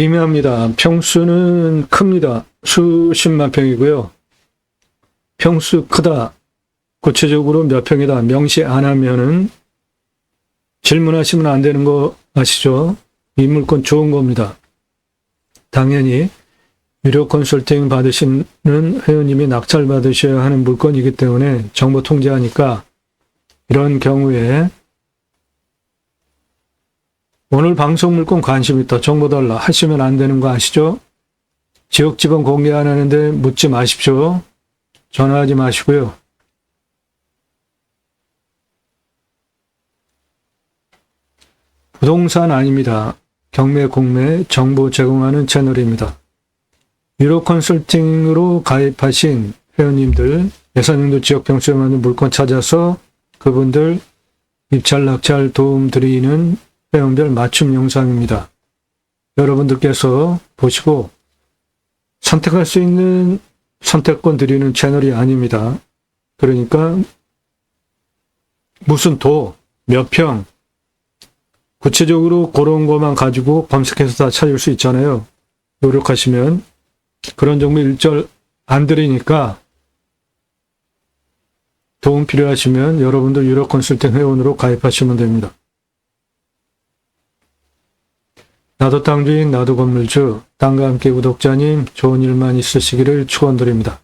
미미합니다. 평수는 큽니다. 수십만 평이고요. 평수 크다. 구체적으로 몇 평이다. 명시 안 하면은 질문하시면 안 되는 거 아시죠? 이 물건 좋은 겁니다. 당연히 유료 컨설팅 받으시는 회원님이 낙찰 받으셔야 하는 물건이기 때문에 정보 통제하니까 이런 경우에 오늘 방송 물건 관심 있다. 정보 달라. 하시면 안 되는 거 아시죠? 지역 지번 공개 안 하는데 묻지 마십시오. 전화하지 마시고요. 부동산 아닙니다. 경매, 공매, 정보 제공하는 채널입니다. 유료 컨설팅으로 가입하신 회원님들, 예산님도 지역 평수에 맞는 물건 찾아서 그분들 입찰, 낙찰 도움 드리는 회원별 맞춤 영상입니다. 여러분들께서 보시고 선택할 수 있는 선택권 드리는 채널이 아닙니다. 그러니까 무슨 도, 몇 평, 구체적으로 그런 것만 가지고 검색해서 다 찾을 수 있잖아요. 노력하시면 그런 정보 일절 안 드리니까 도움 필요하시면 여러분들 유료 컨설팅 회원으로 가입하시면 됩니다. 나도 땅주인, 나도 건물주, 땅과 함께 구독자님 좋은 일만 있으시기를 축원드립니다.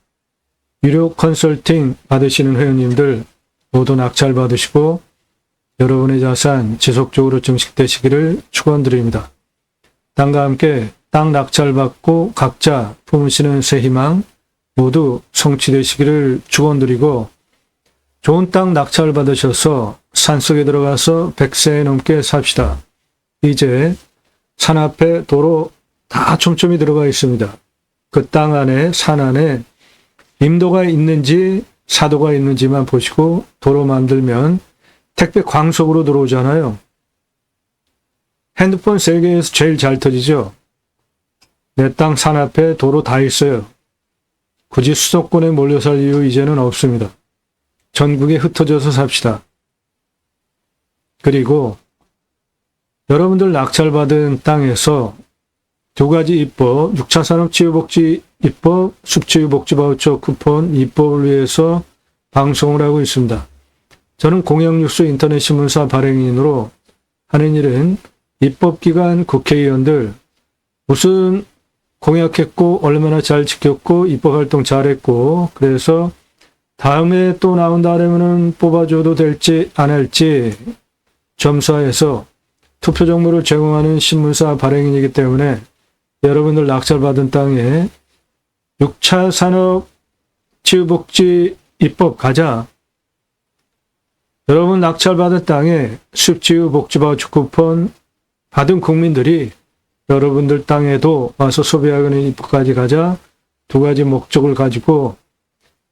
유료 컨설팅 받으시는 회원님들 모두 낙찰 받으시고 여러분의 자산 지속적으로 증식되시기를 축원드립니다. 땅과 함께 땅 낙찰 받고 각자 품으시는 새 희망 모두 성취되시기를 축원드리고 좋은 땅 낙찰 받으셔서 산속에 들어가서 100세 넘게 삽시다. 이제 산 앞에 도로 다 촘촘히 들어가 있습니다. 그 땅 안에, 산 안에 임도가 있는지 사도가 있는지만 보시고 도로 만들면 택배 광속으로 들어오잖아요. 핸드폰 세계에서 제일 잘 터지죠. 내 땅 산 앞에 도로 다 있어요. 굳이 수도권에 몰려 살 이유 이제는 없습니다. 전국에 흩어져서 삽시다. 그리고 여러분들 낙찰받은 땅에서 두 가지 입법, 6차 산업치유복지 입법, 숲치유복지바우처 쿠폰 입법을 위해서 방송을 하고 있습니다. 저는 공영뉴스 인터넷신문사 발행인으로 하는 일은 입법기관 국회의원들 무슨 공약했고 얼마나 잘 지켰고 입법활동 잘했고 그래서 다음에 또 나온다 하려면 뽑아줘도 될지 안 할지 점수해서 투표 정보를 제공하는 신문사 발행인이기 때문에 여러분들 낙찰받은 땅에 6차 산업 치유복지 입법 가자. 여러분 낙찰받은 땅에 숲치유복지바우처 쿠폰 받은 국민들이 여러분들 땅에도 와서 소비하는 입법까지 가자. 두 가지 목적을 가지고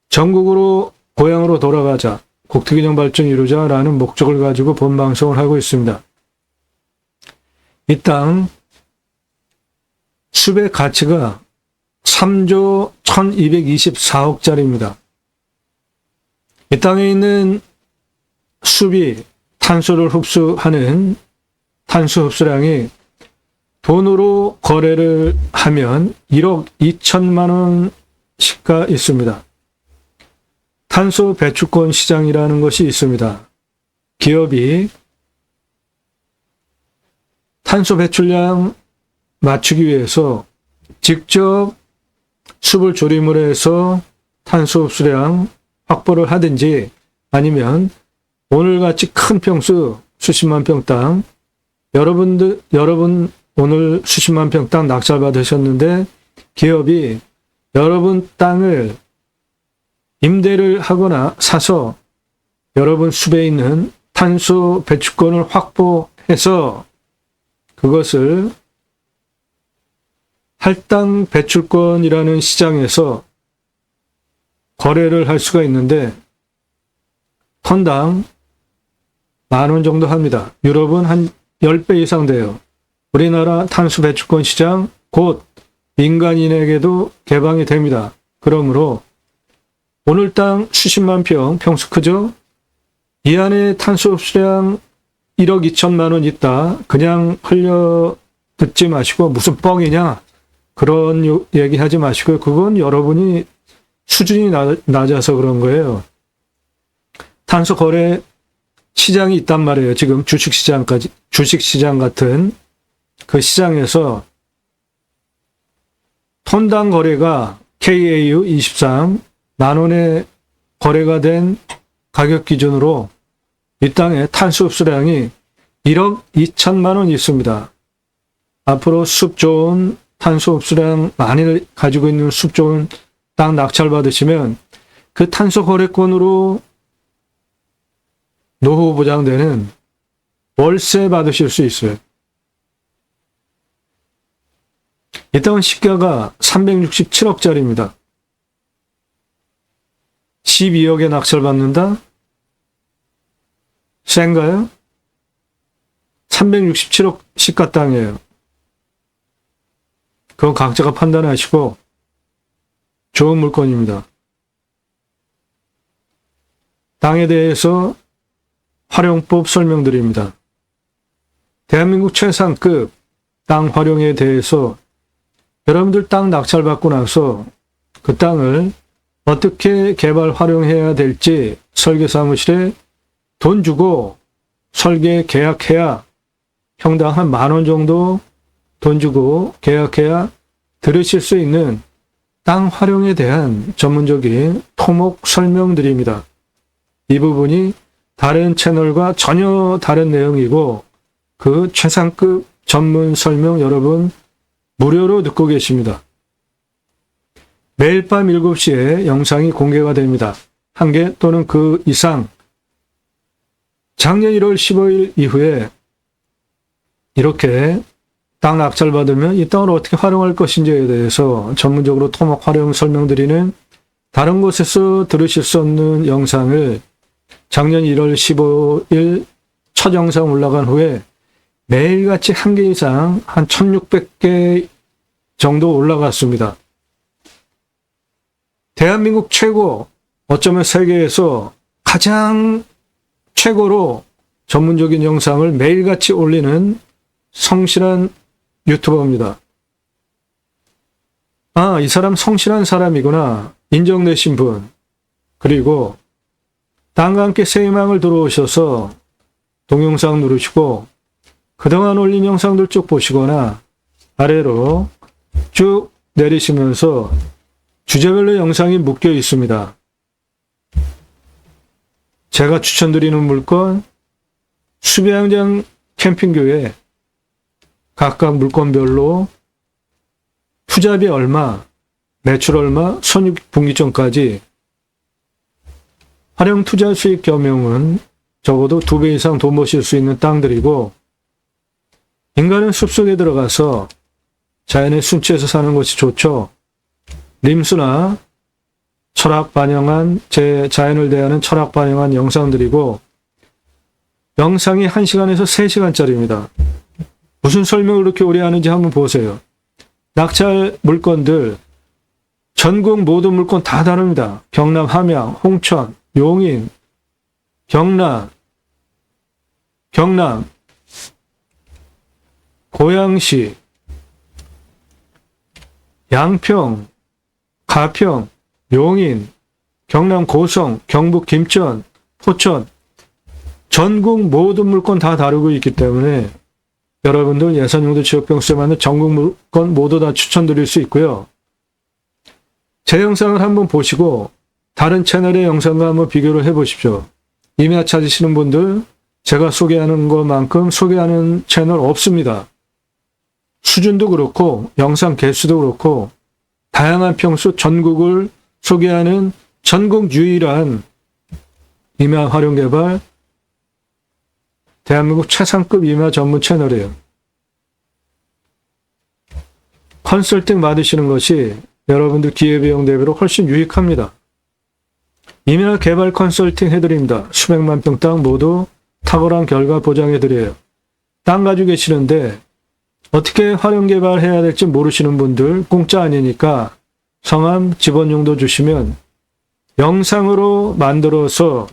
전국으로 고향으로 돌아가자. 국토균형 발전 이루자라는 목적을 가지고 본방송을 하고 있습니다. 이 땅 숲의 가치가 3조 1224억짜리입니다. 이 땅에 있는 숲이 탄소를 흡수하는 탄소 흡수량이 돈으로 거래를 하면 1억 2천만 원씩가 있습니다. 탄소 배출권 시장이라는 것이 있습니다. 기업이 탄소 배출량 맞추기 위해서 직접 숲을 조림을 해서 탄소 흡수량 확보를 하든지 아니면 오늘같이 큰 평수 수십만 평 땅 여러분 오늘 수십만 평 땅 낙찰 받으셨는데 기업이 여러분 땅을 임대를 하거나 사서 여러분 숲에 있는 탄소 배출권을 확보해서 그것을 할당 배출권이라는 시장에서 거래를 할 수가 있는데 톤당 10,000원 정도 합니다. 유럽은 한 10배 이상 돼요. 우리나라 탄소 배출권 시장 곧 민간인에게도 개방이 됩니다. 그러므로 오늘 땅 수십만 평, 평수 크죠? 이 안에 탄소 흡수량 1억 2천만 원 있다. 그냥 흘려 듣지 마시고 무슨 뻥이냐 그런 얘기하지 마시고 그건 여러분이 수준이 낮아서 그런 거예요. 탄소 거래 시장이 있단 말이에요. 지금 주식시장 같은 그 시장에서 톤당 거래가 KAU 23 만원에 거래가 된 가격 기준으로 이 땅에 탄소 흡수량이 1억 2천만 원 있습니다. 앞으로 숲 좋은 탄소 흡수량 많이 가지고 있는 숲 좋은 땅 낙찰 받으시면 그 탄소 거래권으로 노후 보장되는 월세 받으실 수 있어요. 이 땅은 시가가 367억짜리입니다. 12억에 낙찰받는다? 센가요? 367억 시가 땅이에요. 그건 각자가 판단하시고 좋은 물건입니다. 땅에 대해서 활용법 설명드립니다. 대한민국 최상급 땅 활용에 대해서 여러분들 땅 낙찰받고 나서 그 땅을 어떻게 개발 활용해야 될지 설계사무실에 돈 주고 설계 계약해야 평당 한 10,000원 정도 돈 주고 계약해야 들으실 수 있는 땅 활용에 대한 전문적인 토목 설명드립니다. 이 부분이 다른 채널과 전혀 다른 내용이고 그 최상급 전문 설명 여러분 무료로 듣고 계십니다. 매일 밤 7시에 영상이 공개가 됩니다. 1개 또는 그 이상 작년 1월 15일 이후에 이렇게 땅 낙찰 받으면 이 땅을 어떻게 활용할 것인지에 대해서 전문적으로 토목 활용 설명드리는 다른 곳에서 들으실 수 없는 영상을 작년 1월 15일 첫 영상 올라간 후에 매일같이 1개 이상 한 1600개 정도 올라갔습니다. 대한민국 최고, 어쩌면 세계에서 가장 최고로 전문적인 영상을 매일같이 올리는 성실한 유튜버입니다. 아, 이 사람 성실한 사람이구나 인정되신 분, 그리고 땅과 함께 새 희망을 들어오셔서 동영상 누르시고 그동안 올린 영상들 쭉 보시거나 아래로 쭉 내리시면서 주제별로 영상이 묶여 있습니다. 제가 추천드리는 물건, 수비양장 캠핑교회 각각 물건별로 투자비 얼마, 매출 얼마, 손익분기점까지 활용 투자 수익 겸용은 적어도 2배 이상 돈 버실 수 있는 땅들이고 인간은 숲속에 들어가서 자연의 순치에서 사는 것이 좋죠. 림수나 철학 반영한 제 자연을 대하는 철학 반영한 영상들이고 영상이 1시간에서 3시간짜리입니다. 무슨 설명을 그렇게 오래 하는지 한번 보세요. 낙찰 물건들 전국 모든 물건 다 다릅니다. 경남 함양, 홍천, 용인, 경남, 고양시, 양평, 가평, 용인, 경남 고성, 경북 김천, 포천 전국 모든 물건 다 다루고 있기 때문에 여러분들 예산용도 지역병수에 맞는 전국 물건 모두 다 추천드릴 수 있고요. 제 영상을 한번 보시고 다른 채널의 영상과 한번 비교를 해보십시오. 임야 찾으시는 분들 제가 소개하는 것만큼 소개하는 채널 없습니다. 수준도 그렇고 영상 개수도 그렇고 다양한 평수 전국을 소개하는 전국 유일한 임야 활용 개발 대한민국 최상급 임야 전문 채널이에요. 컨설팅 받으시는 것이 여러분들 기회비용 대비로 훨씬 유익합니다. 임야 개발 컨설팅 해드립니다. 수백만 평 땅 모두 탁월한 결과 보장해드려요. 땅 가지고 계시는데 어떻게 활용 개발해야 될지 모르시는 분들 공짜 아니니까 성함, 지번용도 주시면 영상으로 만들어서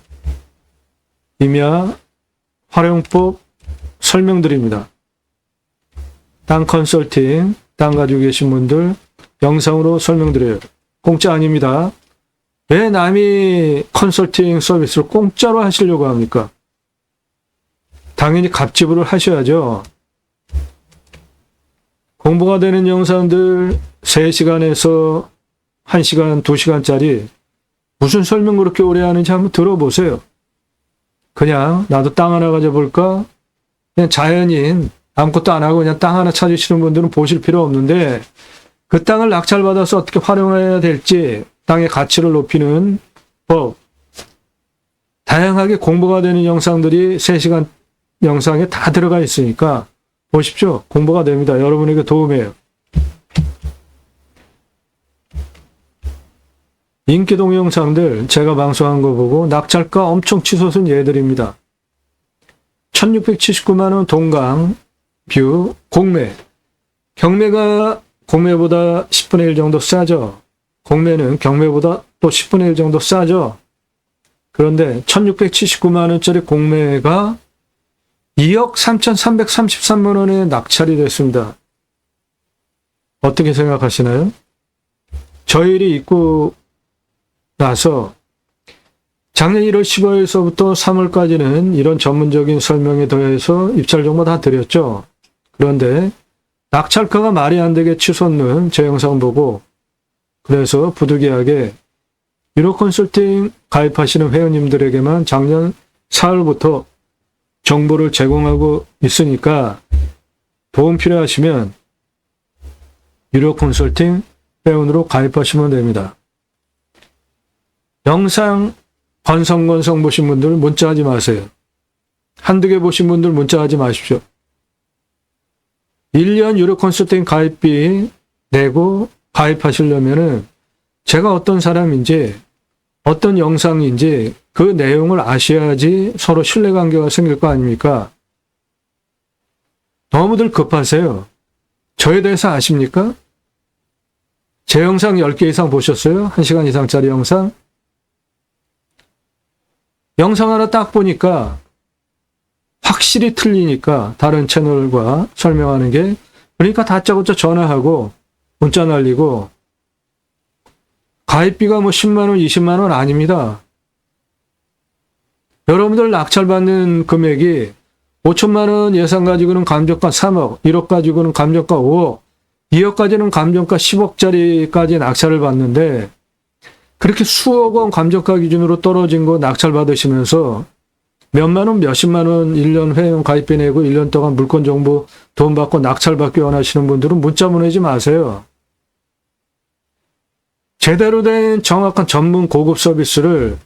임야 활용법 설명드립니다. 땅 컨설팅, 땅 가지고 계신 분들 영상으로 설명드려요. 공짜 아닙니다. 왜 남이 컨설팅 서비스를 공짜로 하시려고 합니까? 당연히 값지불을 하셔야죠. 공부가 되는 영상들 3시간에서 1시간, 2시간짜리 무슨 설명 그렇게 오래 하는지 한번 들어보세요. 그냥 나도 땅 하나 가져볼까? 그냥 자연인 아무것도 안 하고 그냥 땅 하나 찾으시는 분들은 보실 필요 없는데 그 땅을 낙찰받아서 어떻게 활용해야 될지 땅의 가치를 높이는 법, 다양하게 공부가 되는 영상들이 3시간 영상에 다 들어가 있으니까 보십시오. 공부가 됩니다. 여러분에게 도움이에요. 인기 동영상들 제가 방송한 거 보고 낙찰가 엄청 치솟은 예들입니다. 1679만 원 동강 뷰 공매. 경매가 공매보다 10분의 1 정도 싸죠. 공매는 경매보다 또 10분의 1 정도 싸죠. 그런데 1679만 원짜리 공매가 2억 3,333만 원에 낙찰이 됐습니다. 어떻게 생각하시나요? 저 일이 있고 나서 작년 1월 15일서부터 3월까지는 이런 전문적인 설명에 더해서 입찰 정보 다 드렸죠. 그런데 낙찰가가 말이 안 되게 치솟는 제 영상 보고 그래서 부득이하게 유로 컨설팅 가입하시는 회원님들에게만 작년 4월부터 정보를 제공하고 있으니까 도움 필요하시면 유료 컨설팅 회원으로 가입하시면 됩니다. 영상 건성건성 보신 분들 문자하지 마세요. 한두 개 보신 분들 문자하지 마십시오. 1년 유료 컨설팅 가입비 내고 가입하시려면은 제가 어떤 사람인지 어떤 영상인지 그 내용을 아셔야지 서로 신뢰관계가 생길 거 아닙니까? 너무들 급하세요. 저에 대해서 아십니까? 제 영상 10개 이상 보셨어요? 1시간 이상짜리 영상? 영상 하나 딱 보니까 확실히 틀리니까 다른 채널과 설명하는 게 그러니까 다짜고짜 전화하고 문자 날리고 가입비가 뭐 10만 원, 20만 원 아닙니다. 여러분들 낙찰받는 금액이 5천만 원 예상 가지고는 감정가 3억, 1억 가지고는 감정가 5억, 2억까지는 감정가 10억짜리까지 낙찰을 받는데 그렇게 수억 원 감정가 기준으로 떨어진 거 낙찰 받으시면서 몇만 원, 몇십만 원 1년 회원 가입비 내고 1년 동안 물건 정보 돈 받고 낙찰 받기 원하시는 분들은 문자 보내지 마세요. 제대로 된 정확한 전문 고급 서비스를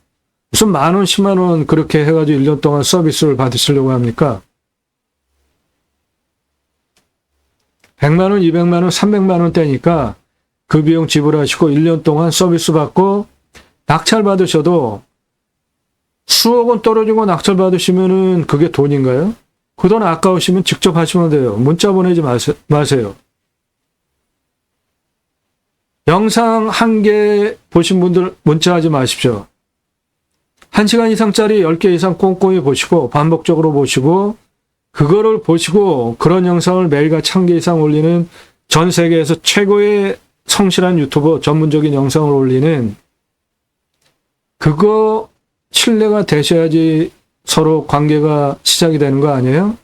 무슨 만 원, 10만 원 그렇게 해가지고 1년 동안 서비스를 받으시려고 합니까? 100만 원, 200만 원, 300만 원대니까 그 비용 지불하시고 1년 동안 서비스 받고 낙찰 받으셔도 수억 원 떨어지고 낙찰 받으시면은 그게 돈인가요? 그 돈 아까우시면 직접 하시면 돼요. 문자 보내지 마세요. 영상 1개 보신 분들 문자하지 마십시오. 1시간 이상짜리 10개 이상 꼼꼼히 보시고 반복적으로 보시고 그거를 보시고 그런 영상을 매일같이 1개 이상 올리는 전 세계에서 최고의 성실한 유튜버 전문적인 영상을 올리는 그거 신뢰가 되셔야지 서로 관계가 시작이 되는 거 아니에요?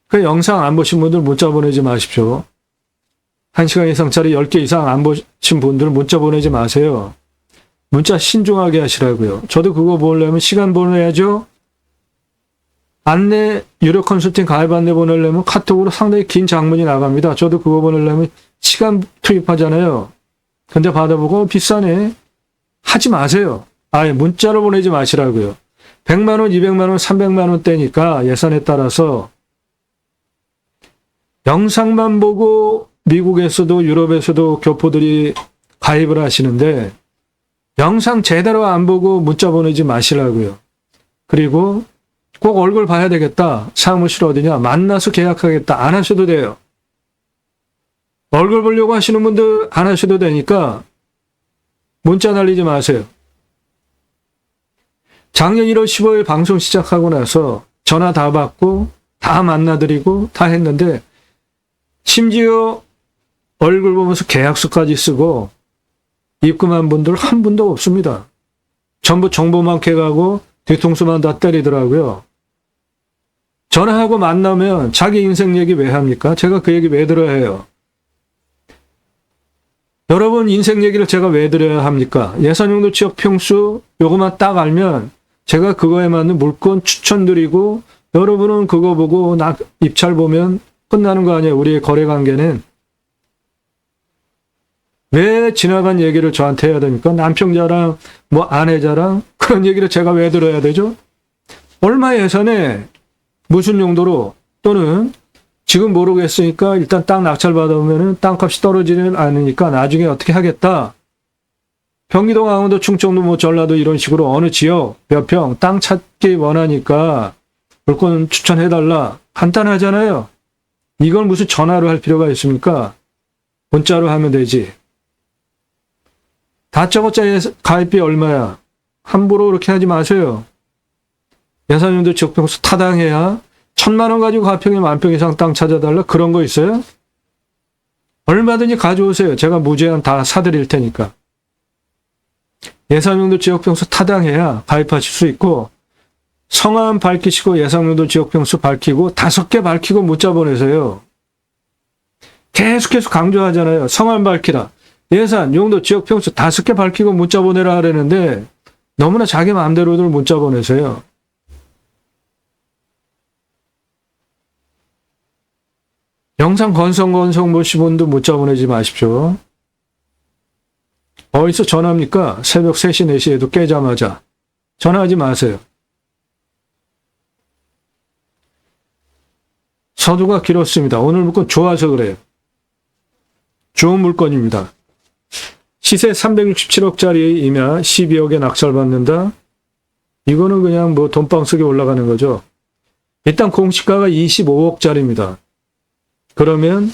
그 영상 안 보신 분들 문자 보내지 마십시오. 1시간 이상짜리 10개 이상 안 보신 분들 문자 보내지 마세요. 문자 신중하게 하시라고요. 저도 그거 보려면 시간 보내야죠. 안내, 유료 컨설팅 가입 안내 보내려면 카톡으로 상당히 긴 장문이 나갑니다. 저도 그거 보내려면 시간 투입하잖아요. 근데 받아보고 비싸네. 하지 마세요. 아예 문자로 보내지 마시라고요. 100만 원, 200만 원, 300만 원대니까 예산에 따라서 영상만 보고 미국에서도 유럽에서도 교포들이 가입을 하시는데 영상 제대로 안 보고 문자 보내지 마시라고요. 그리고 꼭 얼굴 봐야 되겠다. 사무실 어디냐? 만나서 계약하겠다. 안 하셔도 돼요. 얼굴 보려고 하시는 분들 안 하셔도 되니까 문자 날리지 마세요. 작년 1월 15일 방송 시작하고 나서 전화 다 받고 다 만나드리고 다 했는데 심지어 얼굴 보면서 계약서까지 쓰고 입금한 분들 한 분도 없습니다. 전부 정보만 캐가고 뒤통수만 다 때리더라고요. 전화하고 만나면 자기 인생 얘기 왜 합니까? 제가 그 얘기 왜 들어야 해요? 여러분 인생 얘기를 제가 왜 드려야 합니까? 예산용도 지역 평수 요거만 딱 알면 제가 그거에 맞는 물건 추천드리고 여러분은 그거 보고 입찰 보면 끝나는 거 아니에요. 우리의 거래 관계는. 왜 지나간 얘기를 저한테 해야 됩니까? 남편 자랑, 뭐 아내 자랑 그런 얘기를 제가 왜 들어야 되죠? 얼마 예산에 무슨 용도로 또는 지금 모르겠으니까 일단 땅 낙찰 받아오면은 땅값이 떨어지는 않으니까 나중에 어떻게 하겠다. 경기도, 강원도, 충청도, 뭐 전라도 이런 식으로 어느 지역 몇 평 땅 찾기 원하니까 물건 추천해달라. 간단하잖아요. 이걸 무슨 전화로 할 필요가 있습니까? 문자로 하면 되지. 다짜고짜 가입비 얼마야? 함부로 그렇게 하지 마세요. 예산용도 지역평수 타당해야 1,000만 원 가지고 가평에 10,000평 이상 땅 찾아달라? 그런 거 있어요? 얼마든지 가져오세요. 제가 무제한 다 사드릴 테니까. 예산용도 지역평수 타당해야 가입하실 수 있고 성함 밝히시고 예산용도 지역평수 밝히고 5개 밝히고 문자 보내세요. 계속해서 강조하잖아요. 성함 밝히라. 예산, 용도, 지역평수 5개 밝히고 문자 보내라 하려는데 너무나 자기 마음대로들 문자 보내세요. 영상 건성 보신 분도 문자 보내지 마십시오. 어디서 전화합니까? 새벽 3시, 4시에도 깨자마자. 전화하지 마세요. 서두가 길었습니다. 오늘 물건 좋아서 그래요. 좋은 물건입니다. 시세 367억짜리이면 12억에 낙찰받는다? 이거는 그냥 뭐 돈방 속에 올라가는 거죠. 일단 공시가가 25억짜리입니다. 그러면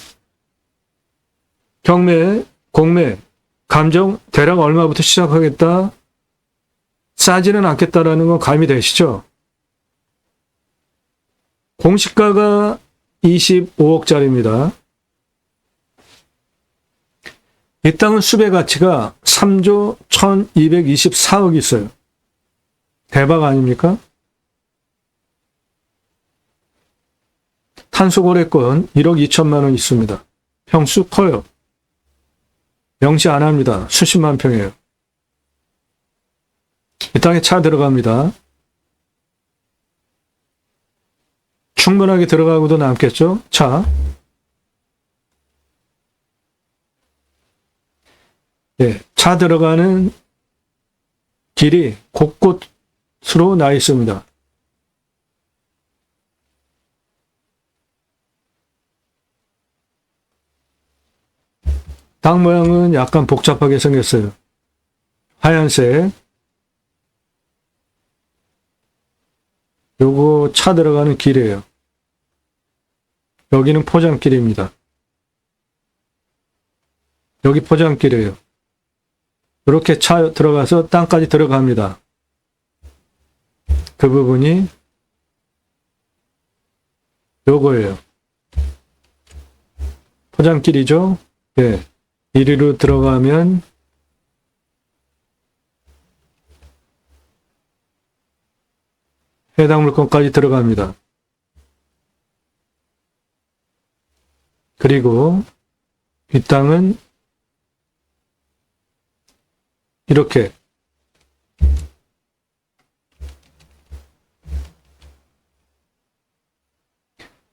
경매, 공매, 감정 대략 얼마부터 시작하겠다? 싸지는 않겠다라는 건 감이 되시죠? 공시가가 25억짜리입니다. 이 땅은 수배 가치가 3조 1224억 있어요. 대박 아닙니까? 탄소거래권 1억 2천만 원 있습니다. 평수 커요. 명시 안 합니다. 수십만 평이에요. 이 땅에 차 들어갑니다. 충분하게 들어가고도 남겠죠? 차. 네, 차 들어가는 길이 곳곳으로 나 있습니다. 땅 모양은 약간 복잡하게 생겼어요. 하얀색. 요거 차 들어가는 길이에요. 여기는 포장길입니다. 여기 포장길이에요. 이렇게 차 들어가서 땅까지 들어갑니다. 그 부분이 요거예요. 포장길이죠? 네. 이리로 들어가면 해당 물건까지 들어갑니다. 그리고 이 땅은 이렇게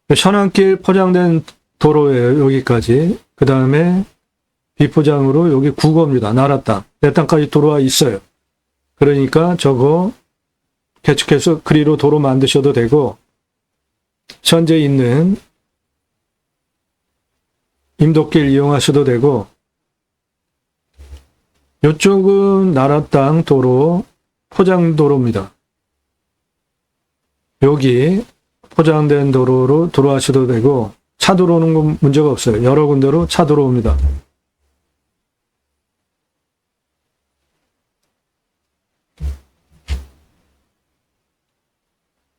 현안길 포장된 도로예요. 여기까지. 그 다음에 비포장으로 여기 국어입니다. 나라 땅. 내 땅까지 들어와 있어요. 그러니까 저거 개축해서 그리로 도로 만드셔도 되고 현재 있는 임도길 이용하셔도 되고 이쪽은 나라 땅 도로 포장도로입니다. 여기 포장된 도로로 들어와셔도 되고 차 들어오는 건 문제가 없어요. 여러 군데로 차 들어옵니다.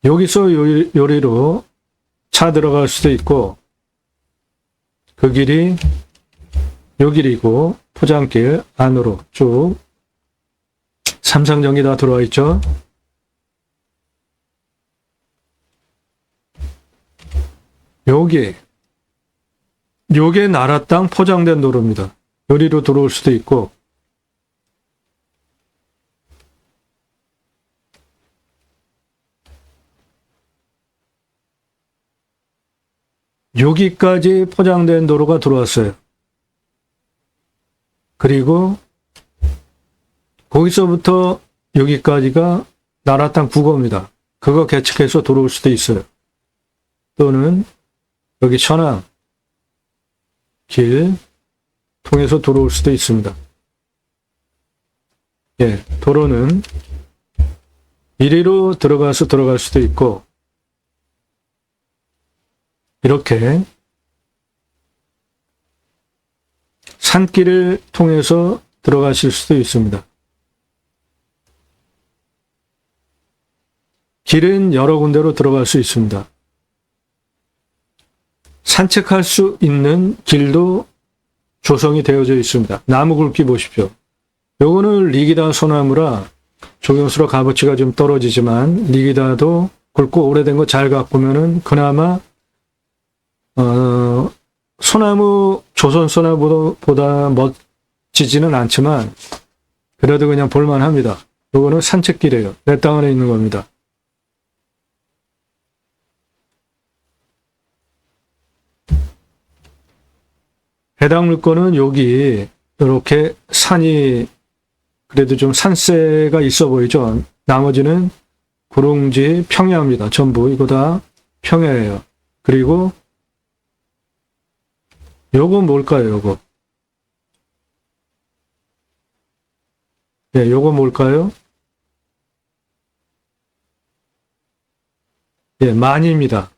여기서 요리로 차 들어갈 수도 있고, 그 길이 요 길이고, 포장길 안으로 쭉 삼성전기 다 들어와 있죠. 요게 나라 땅 포장된 도로입니다. 요리로 들어올 수도 있고, 여기까지 포장된 도로가 들어왔어요. 그리고 거기서부터 여기까지가 나라 땅 국어입니다. 그거 개척해서 들어올 수도 있어요. 또는 여기 천왕 길 통해서 들어올 수도 있습니다. 예, 도로는 이리로 들어갈 수도 있고, 이렇게 산길을 통해서 들어가실 수도 있습니다. 길은 여러 군데로 들어갈 수 있습니다. 산책할 수 있는 길도 조성이 되어져 있습니다. 나무 굵기 보십시오. 요거는 리기다 소나무라 조경수로 값어치가 좀 떨어지지만, 리기다도 굵고 오래된 거 잘 가꾸면은 그나마 소나무, 조선 소나무보다 멋지지는 않지만 그래도 그냥 볼만합니다. 요거는 산책길이에요. 내 땅 안에 있는 겁니다. 해당 물건은 여기 이렇게 산이 그래도 좀 산세가 있어 보이죠. 나머지는 구릉지, 평야입니다. 전부 이거 다 평야예요. 그리고 요거 뭘까요? 요거. 네, 요거 뭘까요? 예, 만입니다.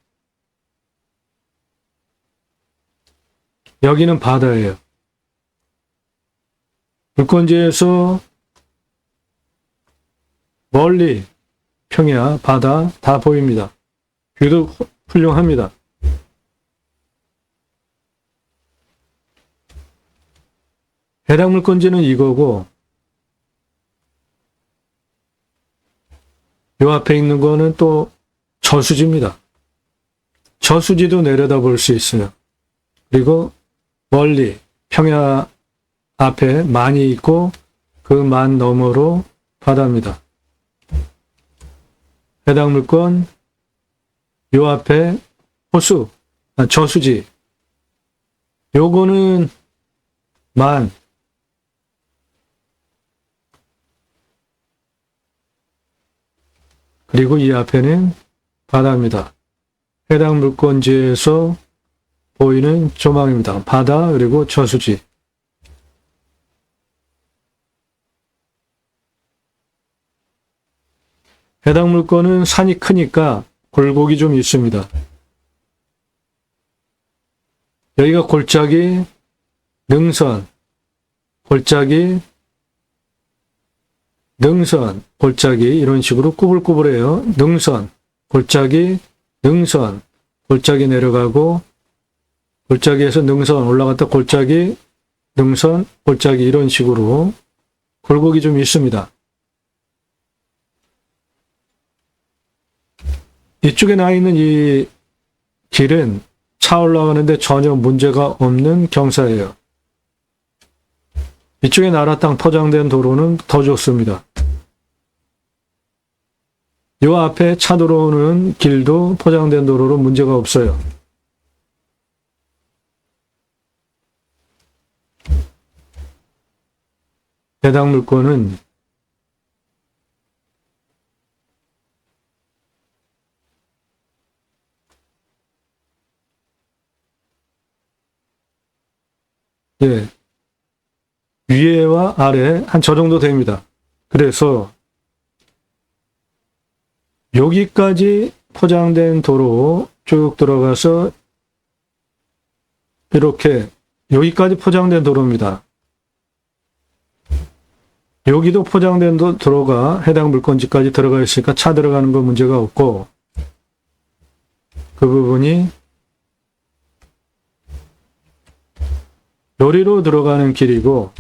여기는 바다예요. 물건지에서 멀리 평야, 바다 다 보입니다. 뷰도 훌륭합니다. 해당 물건지는 이거고, 요 앞에 있는 거는 또 저수지입니다. 저수지도 내려다볼 수 있어요. 그리고 멀리 평야 앞에 만이 있고 그 만 너머로 바다입니다. 해당 물건 요 앞에 호수, 저수지. 요거는 만. 그리고 이 앞에는 바다입니다. 해당 물건지에서 보이는 조망입니다. 바다 그리고 저수지. 해당 물건은 산이 크니까 굴곡이 좀 있습니다. 여기가 골짜기, 능선, 골짜기, 능선, 골짜기 이런 식으로 꾸불꾸불해요. 능선, 골짜기, 능선, 골짜기 내려가고 골짜기에서 능선 올라갔다 골짜기, 능선, 골짜기 이런 식으로 굴곡이 좀 있습니다. 이쪽에 나 있는 이 길은 차 올라가는데 전혀 문제가 없는 경사예요. 이쪽에 나라 땅 포장된 도로는 더 좋습니다. 요 앞에 차 들어오는 길도 포장된 도로로 문제가 없어요. 해당 물건은 예, 위에와 아래 한 저 정도 됩니다. 그래서 여기까지 포장된 도로 쭉 들어가서 이렇게 여기까지 포장된 도로입니다. 여기도 포장된 도로가 해당 물건지까지 들어가 있으니까 차 들어가는 건 문제가 없고, 그 부분이 요리로 들어가는 길이고,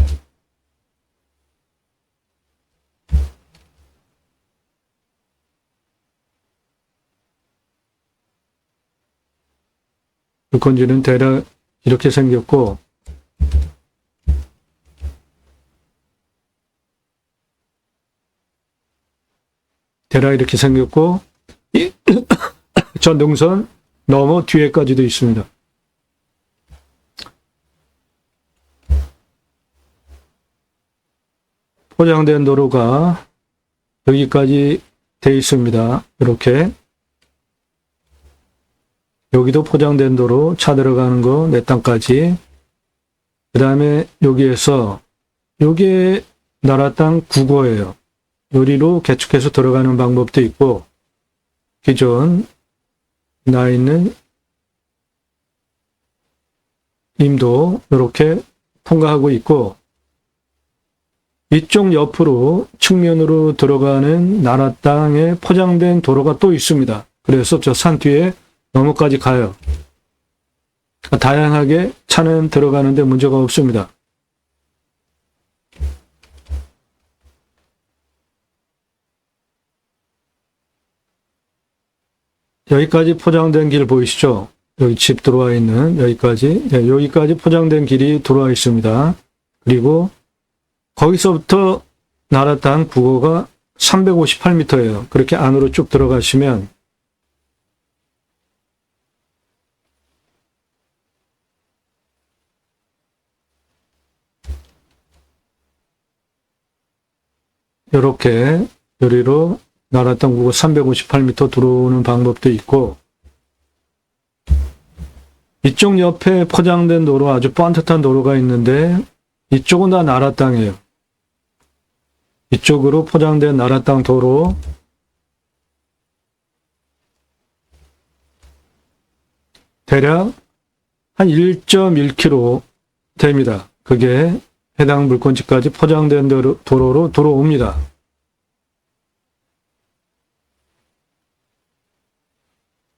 그 건지는 대략 이렇게 생겼고, 대략 이렇게 생겼고, 이 전등선 넘어 뒤에까지도 있습니다. 포장된 도로가 여기까지 돼 있습니다. 이렇게. 여기도 포장된 도로, 차 들어가는 거, 내 땅까지. 그 다음에 여기에서, 요게 나라 땅 9거예요. 요리로 개축해서 들어가는 방법도 있고, 기존 나 있는 임도 이렇게 통과하고 있고, 이쪽 옆으로 측면으로 들어가는 나라 땅에 포장된 도로가 또 있습니다. 그래서 저 산 뒤에 너머까지 가요. 다양하게 차는 들어가는데 문제가 없습니다. 여기까지 포장된 길 보이시죠? 여기 집 들어와 있는 여기까지. 네, 여기까지 포장된 길이 들어와 있습니다. 그리고 거기서부터 나라 땅 국어가 358m예요. 그렇게 안으로 쭉 들어가시면 이렇게 요리로 나라 땅 국어 358m 들어오는 방법도 있고, 이쪽 옆에 포장된 도로, 아주 뻔듯한 도로가 있는데 이쪽은 다 나라 땅이에요. 이쪽으로 포장된 나라 땅 도로, 대략 한 1.1km 됩니다. 그게 해당 물건지까지 포장된 도로로 들어옵니다.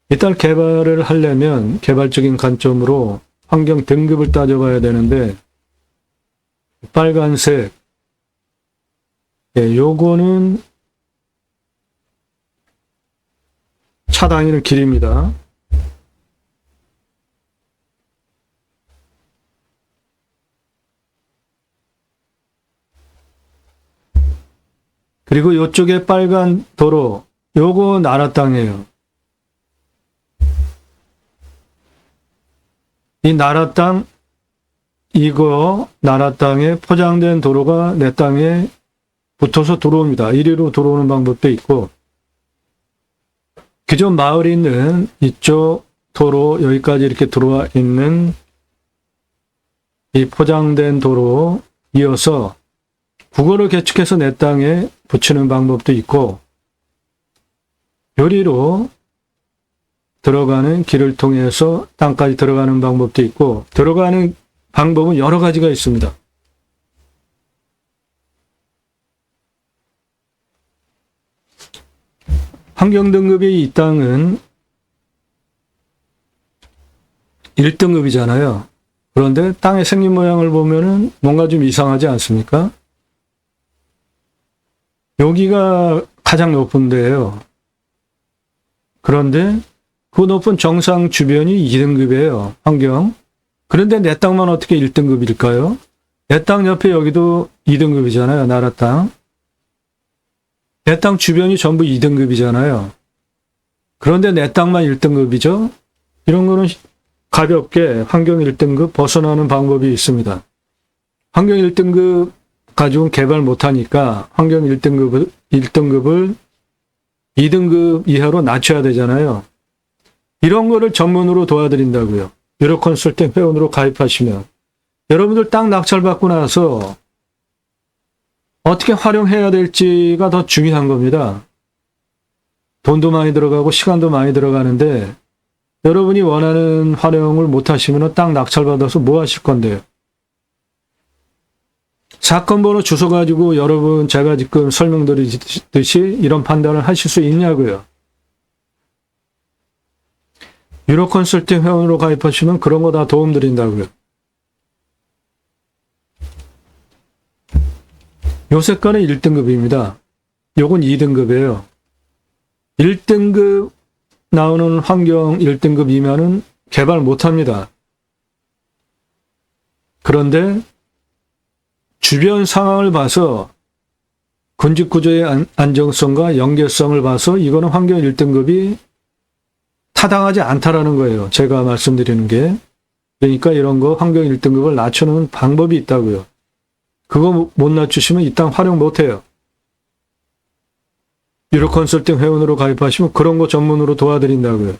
일단 개발을 하려면 개발적인 관점으로 환경 등급을 따져봐야 되는데, 빨간색, 요거는 차 다니는 길입니다. 그리고 요쪽에 빨간 도로, 요거 나라 땅이에요. 이 나라 땅, 이거 나라 땅에 포장된 도로가 내 땅에 붙어서 들어옵니다. 이리로 들어오는 방법도 있고, 기존 마을이 있는 이쪽 도로, 여기까지 이렇게 들어와 있는 이 포장된 도로 이어서 국어를 개축해서 내 땅에 붙이는 방법도 있고, 요리로 들어가는 길을 통해서 땅까지 들어가는 방법도 있고, 들어가는 방법은 여러 가지가 있습니다. 환경등급이 이 땅은 1등급이잖아요. 그런데 땅의 생긴 모양을 보면은 뭔가 좀 이상하지 않습니까? 여기가 가장 높은 데예요. 그런데 그 높은 정상 주변이 2등급이에요. 환경. 그런데 내 땅만 어떻게 1등급일까요? 내 땅 옆에 여기도 2등급이잖아요. 나라 땅. 내 땅 주변이 전부 2등급이잖아요. 그런데 내 땅만 1등급이죠? 이런 거는 가볍게 환경 1등급 벗어나는 방법이 있습니다. 환경 1등급 가지고는 개발 못하니까 환경 1등급을 2등급 이하로 낮춰야 되잖아요. 이런 거를 전문으로 도와드린다고요. 유료 컨설팅 회원으로 가입하시면. 여러분들 땅 낙찰받고 나서 어떻게 활용해야 될지가 더 중요한 겁니다. 돈도 많이 들어가고 시간도 많이 들어가는데 여러분이 원하는 활용을 못하시면 땅 낙찰받아서 뭐 하실 건데요? 사건 번호 주소 가지고 여러분 제가 지금 설명드리듯이 이런 판단을 하실 수 있냐고요. 유료 컨설팅 회원으로 가입하시면 그런 거 다 도움드린다고요. 요 색깔은 1등급입니다. 요건 2등급이에요. 1등급 나오는 환경 1등급 이면은 개발 못합니다. 그런데 주변 상황을 봐서 군집 구조의 안정성과 연계성을 봐서 이거는 환경 1등급이 타당하지 않다라는 거예요. 제가 말씀드리는 게. 그러니까 이런 거 환경 1등급을 낮추는 방법이 있다고요. 그거 못 낮추시면 이 땅 활용 못해요. 유료 컨설팅 회원으로 가입하시면 그런 거 전문으로 도와드린다고요.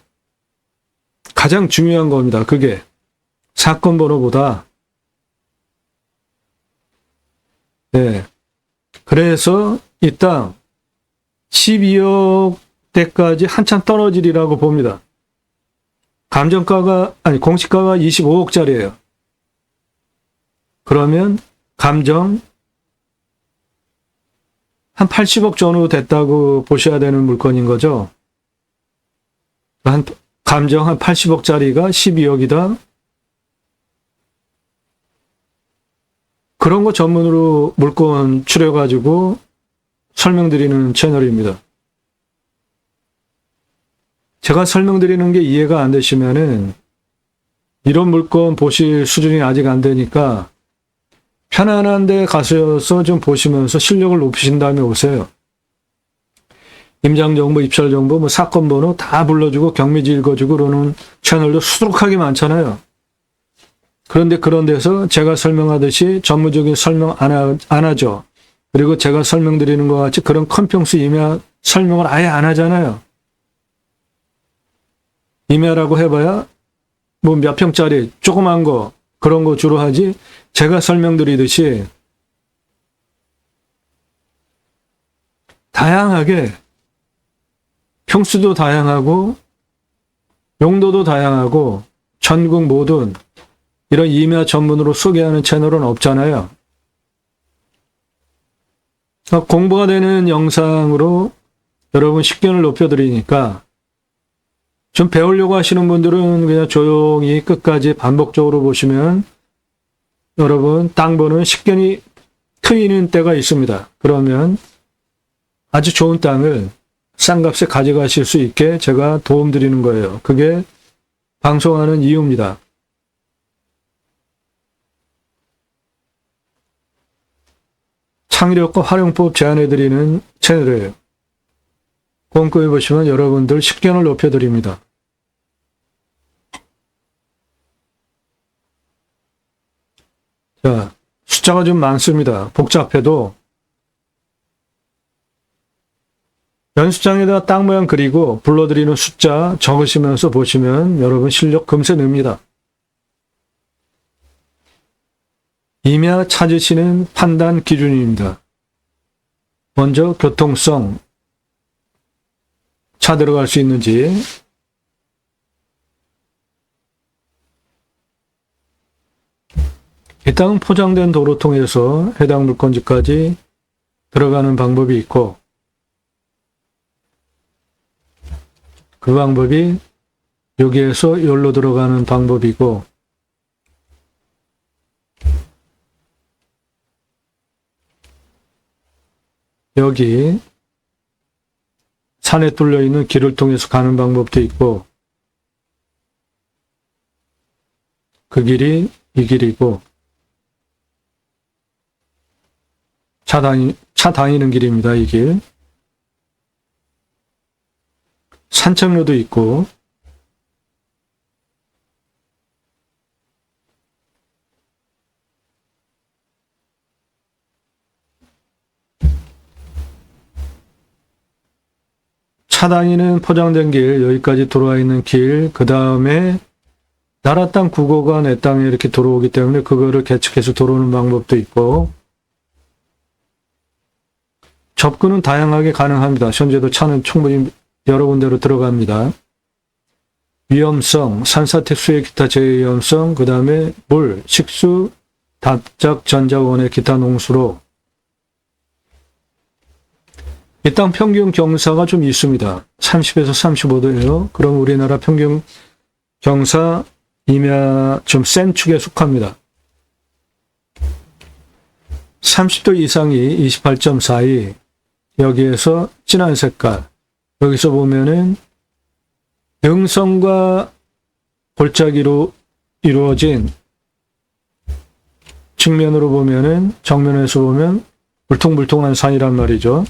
가장 중요한 겁니다. 그게 사건 번호보다. 네. 그래서 이 땅 12억 대까지 한참 떨어지리라고 봅니다. 공시가가 25억짜리예요. 그러면 감정 한 80억 전후 됐다고 보셔야 되는 물건인 거죠. 감정 한 80억짜리가 12억이다. 그런 거 전문으로 물건 추려가지고 설명드리는 채널입니다. 제가 설명드리는 게 이해가 안 되시면은 이런 물건 보실 수준이 아직 안 되니까 편안한 데 가셔서 좀 보시면서 실력을 높이신 다음에 오세요. 임장정보, 입찰정보, 뭐 사건번호 다 불러주고 경미지 읽어주고 그러는 채널도 수두룩하게 많잖아요. 그런데 그런 데서 제가 설명하듯이 전문적인 설명 안 하죠. 그리고 제가 설명드리는 것 같이 그런 컨평스 임야 설명을 아예 안 하잖아요. 임야라고 해봐야 뭐 몇 평짜리 조그만 거 그런 거 주로 하지 제가 설명드리듯이 다양하게 평수도 다양하고 용도도 다양하고 전국 모든 이런 임야 전문으로 소개하는 채널은 없잖아요. 공부가 되는 영상으로 여러분 식견을 높여드리니까 좀 배우려고 하시는 분들은 그냥 조용히 끝까지 반복적으로 보시면 여러분 땅 보는 식견이 트이는 때가 있습니다. 그러면 아주 좋은 땅을 싼 값에 가져가실 수 있게 제가 도움드리는 거예요. 그게 방송하는 이유입니다. 창의력과 활용법 제안해드리는 채널이에요. 꼼꼼히 보시면 여러분들 식견을 높여드립니다. 자, 숫자가 좀 많습니다. 복잡해도 연습장에다 땅 모양 그리고 불러드리는 숫자 적으시면서 보시면 여러분 실력 금세 늡니다. 임야 찾으시는 판단 기준입니다. 먼저 교통성, 차 들어갈 수 있는지, 이 땅은 포장된 도로 통해서 해당 물건지까지 들어가는 방법이 있고 그 방법이 여기에서 여기로 들어가는 방법이고 여기 산에 뚫려 있는 길을 통해서 가는 방법도 있고 그 길이 이 길이고 차 다니는 길입니다. 이 길. 산책로도 있고 차 다니는 포장된 길, 여기까지 들어와 있는 길, 그 다음에 나라 땅 국어가 내 땅에 이렇게 들어오기 때문에 그거를 계측해서 들어오는 방법도 있고 접근은 다양하게 가능합니다. 현재도 차는 충분히 여러 군데로 들어갑니다. 위험성, 산사태 수해 기타 재해 위험성, 그 다음에 물, 식수, 답작 전자원의 기타 농수로 이 땅 평균 경사가 좀 있습니다. 30에서 35도예요. 그럼 우리나라 평균 경사, 임야 좀 센 축에 속합니다. 30도 이상이 28.42, 여기에서 진한 색깔, 여기서 보면은 능선과 골짜기로 이루어진, 측면으로 보면은, 정면에서 보면 울퉁불퉁한 산이란 말이죠.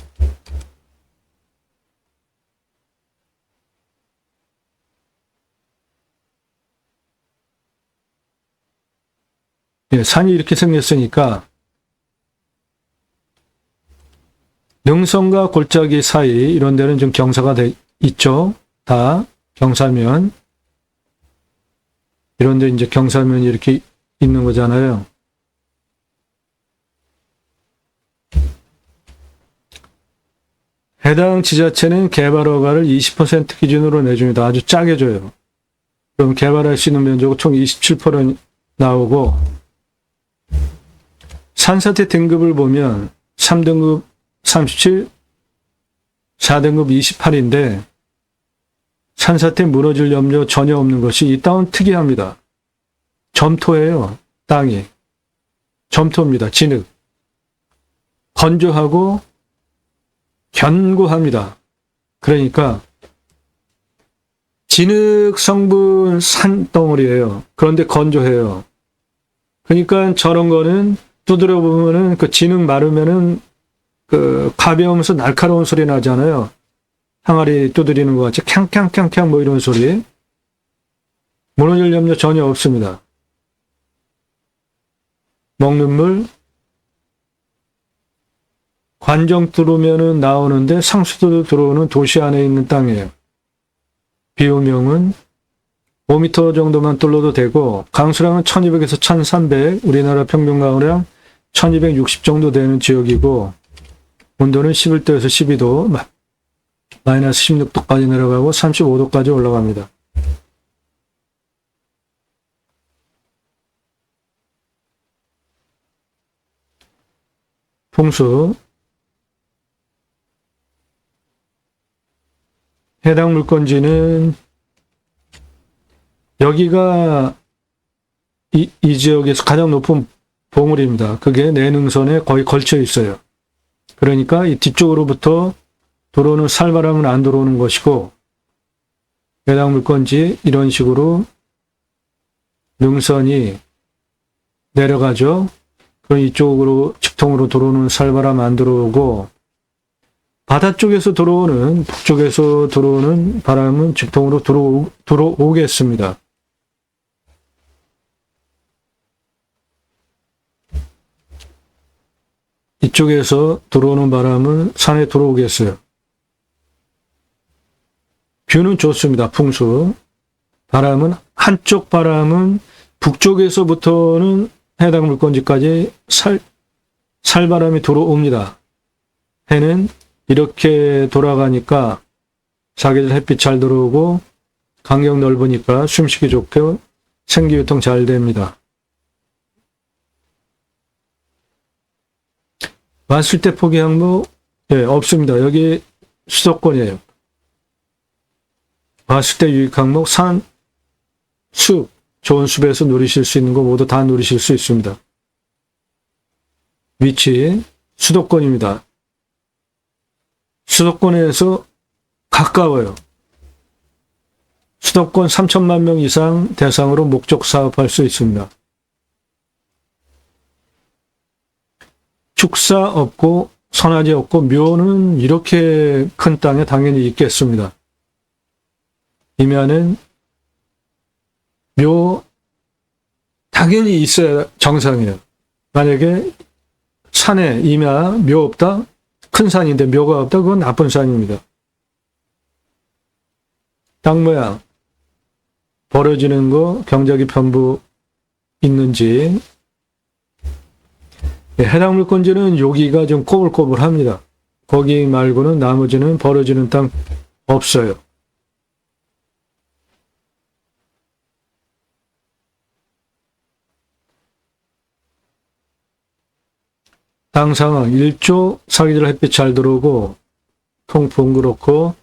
예, 산이 이렇게 생겼으니까 능선과 골짜기 사이 이런 데는 좀 경사가 있죠. 다 경사면. 이런 데 이제 경사면이 이렇게 있는 거잖아요. 해당 지자체는 개발 허가를 20% 기준으로 내줍니다. 아주 짜게 줘요. 그럼 개발할 수 있는 면적은 총 27% 나오고, 산사태 등급을 보면 3등급 37, 4등급 28인데 산사태 무너질 염려 전혀 없는 것이 이 땅은 특이합니다. 점토예요. 땅이. 점토입니다. 진흙. 건조하고 견고합니다. 그러니까 진흙 성분 산덩어리예요. 그런데 건조해요. 그러니까 저런 거는 두드려 보면은 그 진흙 마르면은 그 가벼우면서 날카로운 소리 나잖아요. 항아리 두드리는 것 같이 캉캉캉캉 뭐 이런 소리. 무너질 염려 전혀 없습니다. 먹는 물 관정 뚫으면은 나오는데 상수도 들어오는 도시 안에 있는 땅이에요. 비오명은 5m 정도만 뚫어도 되고, 강수량은 1200에서 1300, 우리나라 평균 강우량 1260 정도 되는 지역이고, 온도는 11도에서 12도, 마이너스 16도까지 내려가고 35도까지 올라갑니다. 풍수. 해당 물건지는 여기가 이 지역에서 가장 높은 봉우리입니다. 그게 내능선에 거의 걸쳐 있어요. 그러니까 이 뒤쪽으로부터 들어오는 살바람은 안 들어오는 것이고, 해당 물건지 이런 식으로 능선이 내려가죠. 그럼 이쪽으로 직통으로 들어오는 살바람 안 들어오고, 바다 쪽에서 들어오는, 북쪽에서 들어오는 바람은 직통으로 들어오겠습니다. 이쪽에서 들어오는 바람은 산에 들어오겠어요. 뷰는 좋습니다. 풍수. 바람은, 한쪽 바람은 북쪽에서부터는 해당 물건지까지 살바람이 들어옵니다. 해는 이렇게 돌아가니까 사계절 햇빛 잘 들어오고 간격 넓으니까 숨쉬기 좋고 생기유통 잘 됩니다. 왔을 때 포기 항목 없습니다. 여기 수도권이에요. 왔을 때 유익 항목 산, 숲, 좋은 숲에서 누리실 수 있는 거 모두 다 누리실 수 있습니다. 위치 수도권입니다. 수도권에서 가까워요. 수도권 3천만 명 이상 대상으로 목적 사업할 수 있습니다. 축사 없고 선화지 없고 묘는 이렇게 큰 땅에 당연히 있겠습니다. 임야는 묘 당연히 있어야 정상이에요. 만약에 산에 임야 묘 없다? 큰 산인데 묘가 없다? 그건 나쁜 산입니다. 땅 모양 벌어지는 거 경작이 편부 있는지. 해당 물건지는 여기가 좀 꼬불꼬불합니다. 거기 말고는 나머지는 벌어지는 땅 없어요. 땅 상황, 일조 사계절 햇빛 잘 들어오고 통풍 그렇고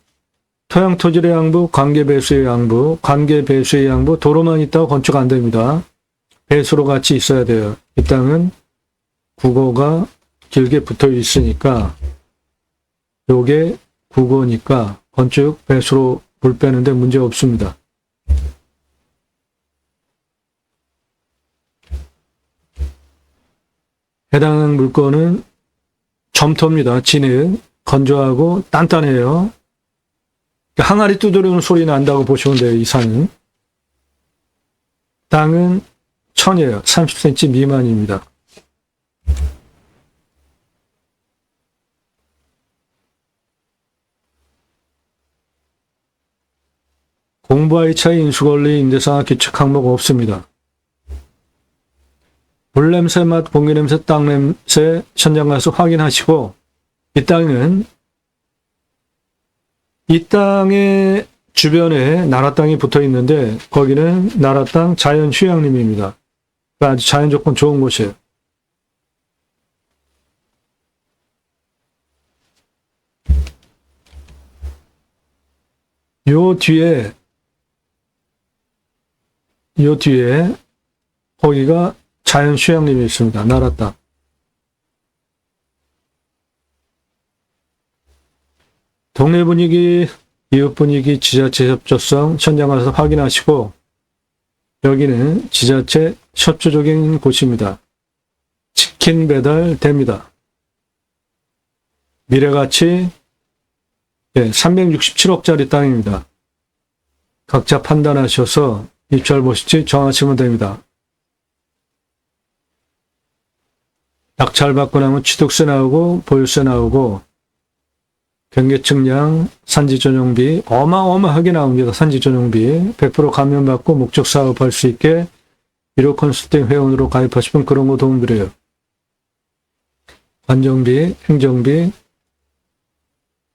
토양 토질의 양부, 관계 배수의 양부, 관계 배수의 양부, 도로만 있다고 건축 안 됩니다. 배수로 같이 있어야 돼요. 이 땅은 국어가 길게 붙어 있으니까 요게 국어니까 건축 배수로 물 빼는데 문제 없습니다. 해당 물건은 점토입니다. 진흙, 건조하고 단단해요. 항아리 두드리는 소리 난다고 보시면 돼요. 이 산은. 땅은 천이에요. 30cm 미만입니다. 공부와의 차이, 인수권리, 임대상하 규칙 항목 없습니다. 물냄새, 맛, 공기냄새, 땅냄새 현장 가서 확인하시고 이 땅은 이 땅의 주변에 나라 땅이 붙어 있는데 거기는 나라 땅 자연 휴양림입니다. 아주 자연 조건 좋은 곳이에요. 요 뒤에 거기가 자연 휴양림이 있습니다. 나라 땅. 동네 분위기, 이웃 분위기, 지자체 협조성 현장 가서 확인하시고 여기는 지자체 협조적인 곳입니다. 치킨 배달 됩니다. 미래가치 367억짜리 땅입니다. 각자 판단하셔서 입찰 보실지 정하시면 됩니다. 낙찰 받고 나면 취득세 나오고 보유세 나오고 경계측량, 산지전용비 어마어마하게 나옵니다. 산지전용비 100% 감면받고 목적 사업할 수 있게 1호 컨설팅 회원으로 가입하시면 그런 거 도움드려요. 관정비, 행정비,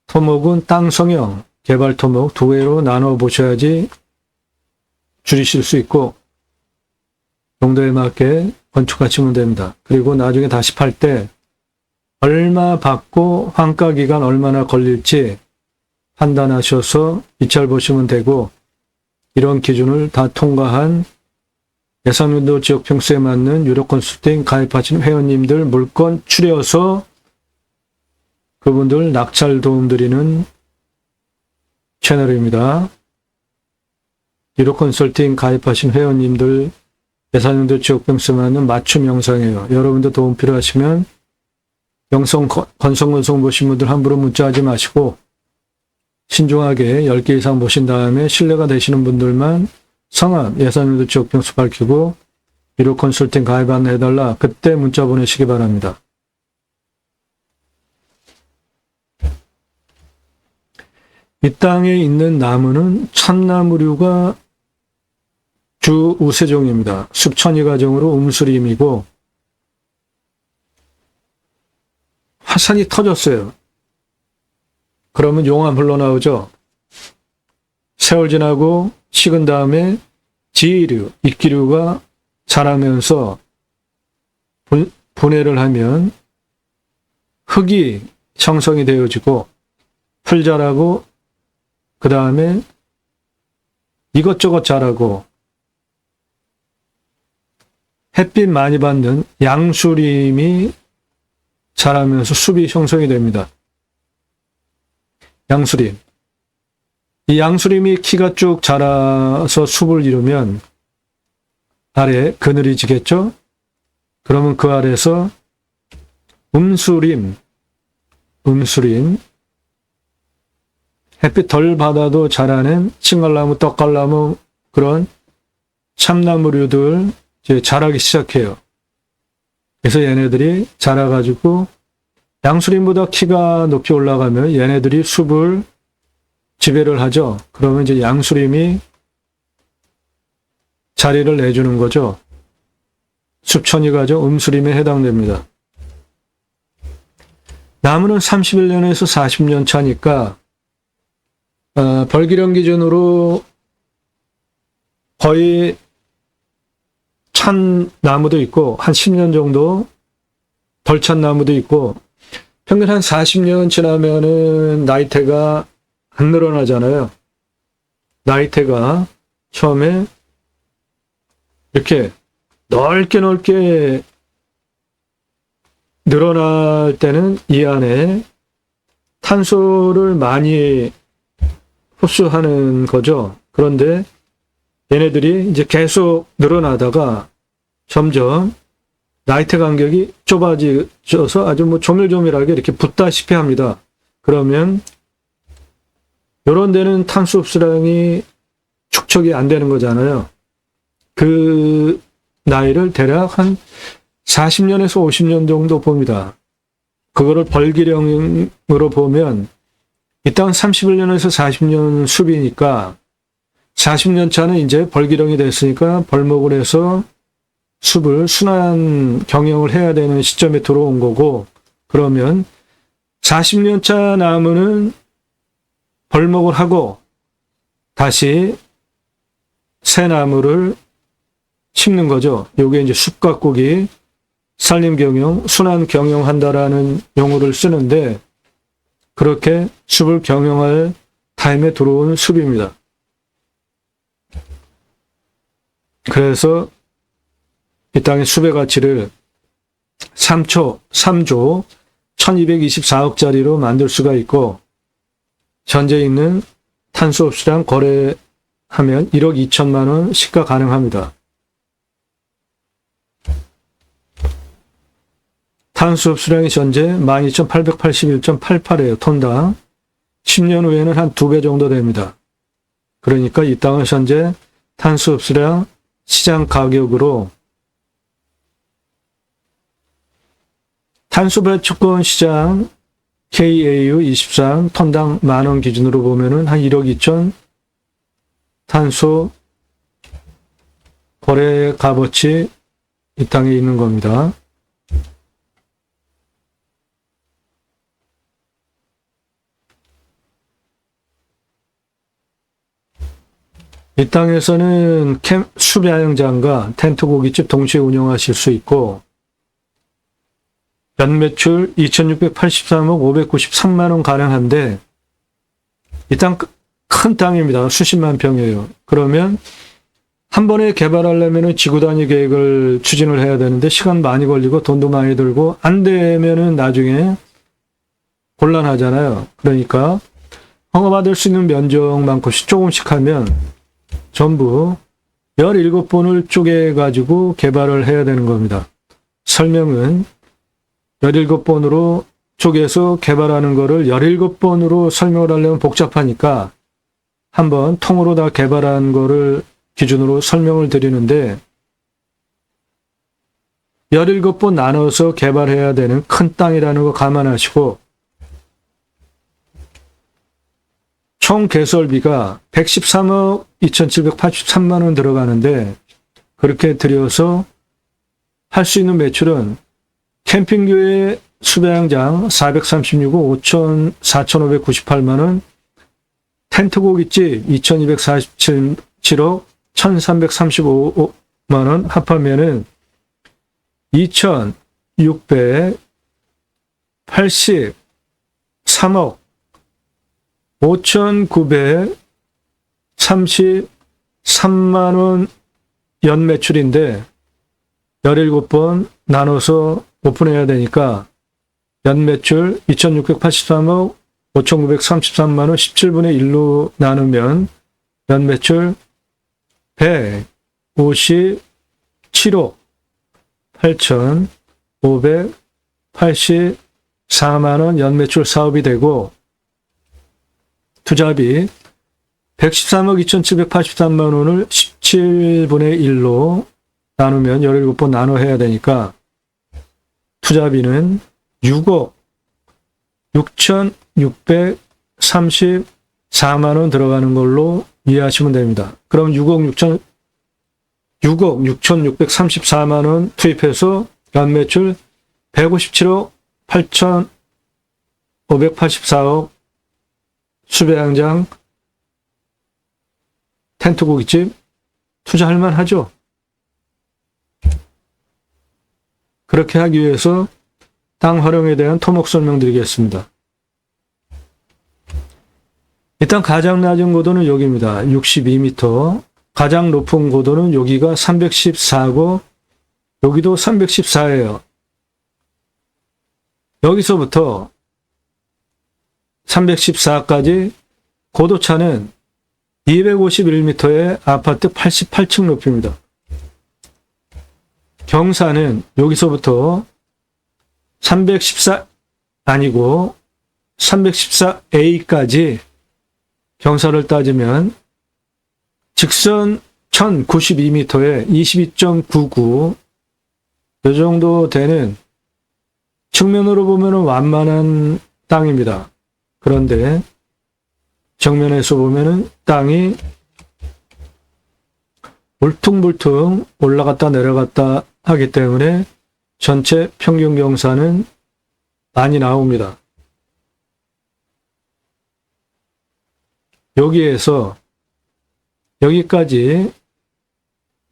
토목은 땅 성형, 개발 토목 두 개로 나눠 보셔야지 줄이실 수 있고 용도에 맞게 건축하시면 됩니다. 그리고 나중에 다시 팔 때 얼마 받고 환가 기간 얼마나 걸릴지 판단하셔서 입찰 보시면 되고 이런 기준을 다 통과한 예산연도 지역 평수에 맞는 유료 컨설팅 가입하시는 회원님들 물건 추려서 그분들 낙찰 도움 드리는 채널입니다. 유료 컨설팅 가입하신 회원님들 예산연도 지역 평수에 맞는 맞춤 영상이에요. 여러분들 도움 필요하시면 영상 건성 보신 분들 함부로 문자하지 마시고 신중하게 10개 이상 보신 다음에 신뢰가 되시는 분들만 성함, 예산연도 지역 평수 밝히고 유료 컨설팅 가입 안내해달라 그때 문자 보내시기 바랍니다. 이 땅에 있는 나무는 참나무류가 주 우세종입니다. 숲천이 가정으로 음수림이고 화산이 터졌어요. 그러면 용암 흘러나오죠. 세월 지나고 식은 다음에 지이류, 이끼류가 자라면서 분해를 하면 흙이 형성이 되어지고 풀 자라고 그 다음에 이것저것 자라고 햇빛 많이 받는 양수림이 자라면서 숲이 형성이 됩니다. 양수림. 이 양수림이 키가 쭉 자라서 숲을 이루면 아래 그늘이 지겠죠? 그러면 그 아래에서 음수림, 햇빛 덜 받아도 자라는 칭갈나무, 떡갈나무 그런 참나무류들 이제 자라기 시작해요. 그래서 얘네들이 자라가지고 양수림보다 키가 높이 올라가면 얘네들이 숲을 지배를 하죠. 그러면 이제 양수림이 자리를 내주는 거죠. 숲천이 가죠. 음수림에 해당됩니다. 나무는 31년에서 40년 차니까 벌기령 기준으로 거의 찬 나무도 있고 한 10년 정도 덜 찬 나무도 있고 평균 한 40년 지나면은 나이테가 안 늘어나잖아요. 나이테가 처음에 이렇게 넓게 늘어날 때는 이 안에 탄소를 많이 흡수하는 거죠. 그런데 얘네들이 이제 계속 늘어나다가 점점 나이테 간격이 좁아져서 아주 뭐 조밀조밀하게 이렇게 붙다시피 합니다. 그러면 이런 데는 탄소 흡수량이 축적이 안 되는 거잖아요. 그 나이를 대략 한 40년에서 50년 정도 봅니다. 그거를 벌기령으로 보면 이 땅은 31년에서 40년 숲이니까 40년 차는 이제 벌기령이 됐으니까 벌목을 해서 숲을 순환 경영을 해야 되는 시점에 들어온 거고, 그러면 40년 차 나무는 벌목을 하고 다시 새 나무를 심는 거죠. 요게 이제 숲 가꾸기, 산림 경영, 순환 경영한다라는 용어를 쓰는데, 그렇게 숲을 경영할 타임에 들어온 숲입니다. 그래서 이 땅의 숲의 가치를 3조 1224억짜리로 만들 수가 있고, 현재 있는 탄소 흡수량 거래하면 1억 2천만 원 시가 가능합니다. 탄소 흡수량이 현재 12,881.88이에요. 톤당. 10년 후에는 한 2배 정도 됩니다. 그러니까 이 땅은 현재 탄소 흡수량 시장 가격으로 탄소 배출권 시장 KAU23 톤당 만원 기준으로 보면은 한 1억 2천 탄소 거래 값어치 이 땅에 있는 겁니다. 이 땅에서는 수배양장과 텐트 고깃집 동시에 운영하실 수 있고, 연매출 2,683억 593만 원 가능한데, 이 땅 큰 땅입니다. 수십만 평이에요. 그러면 한 번에 개발하려면 지구 단위 계획을 추진을 해야 되는데 시간 많이 걸리고 돈도 많이 들고 안 되면은 나중에 곤란하잖아요. 그러니까 허가받을 수 있는 면적만큼씩 조금씩 하면 전부 17번을 쪼개가지고 개발을 해야 되는 겁니다. 설명은 17번으로 쪼개서 개발하는 거를 17번으로 설명을 하려면 복잡하니까 한번 통으로 다 개발한 거를 기준으로 설명을 드리는데, 17번 나눠서 개발해야 되는 큰 땅이라는 거 감안하시고, 총 개설비가 113억 2,783만 원 들어가는데, 그렇게 들여서 할 수 있는 매출은 캠핑교회 수배양장 436억 4,598만 원, 텐트 고깃집 2,247억 1,335만 원 합하면은 2,683억 5,933만 원 연매출인데 17번 나눠서 오픈해야 되니까 연매출 2,683억 5,933만 원 17분의 1로 나누면 연매출 157억 8,584만 원 연매출 사업이 되고, 투자비 113억 2,783만 원을 17분의 1로 나누면 17번 나눠 해야 되니까 투자비는 6억 6,634만 원 들어가는 걸로 이해하시면 됩니다. 그럼 6억 6,634만 원 투입해서 연매출 157억 8,584억 수배양장 텐트 고깃집 투자할 만하죠. 그렇게 하기 위해서 땅 활용에 대한 토목 설명드리겠습니다. 일단 가장 낮은 고도는 여기입니다. 62m. 가장 높은 고도는 여기가 314고 여기도 314예요. 여기서부터 314까지 고도차는 251m의 아파트 88층 높이입니다. 경사는 여기서부터 314 아니고 314A까지 경사를 따지면 직선 1092m에 22.99 이 정도 되는 측면으로 보면 완만한 땅입니다. 그런데 정면에서 보면은 땅이 울퉁불퉁 올라갔다 내려갔다 하기 때문에 전체 평균 경사는 많이 나옵니다. 여기에서 여기까지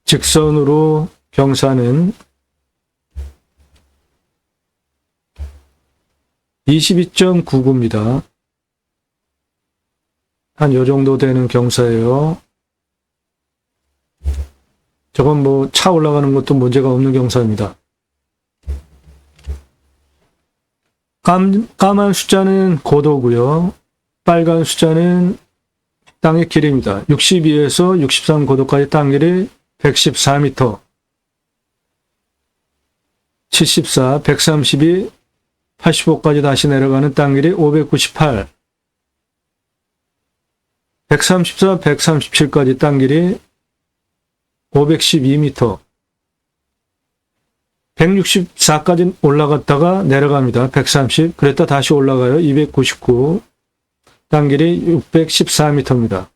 직선으로 경사는 22.99입니다. 한 요 정도 되는 경사예요. 저건 뭐 차 올라가는 것도 문제가 없는 경사입니다. 까만 숫자는 고도고요. 빨간 숫자는 땅의 길이입니다. 62에서 63 고도까지 땅 길이 114m, 74, 132, 85까지 다시 내려가는 땅 길이 598, 134, 137까지 땅 길이 512m, 164까지 올라갔다가 내려갑니다. 130, 그랬다 다시 올라가요. 299, 땅 길이 614m입니다.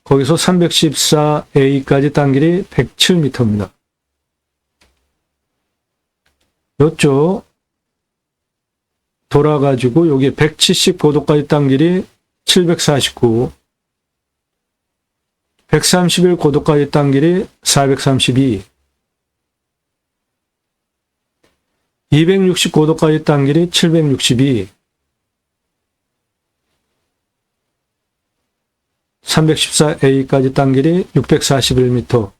거기서 314A까지 땅 길이 107m입니다. 이쪽 돌아가지고 여기 170 고도까지 땅 길이 749, 131 고도까지 땅 길이 432, 260 고도까지 땅 길이 762, 314A까지 땅 길이 641m.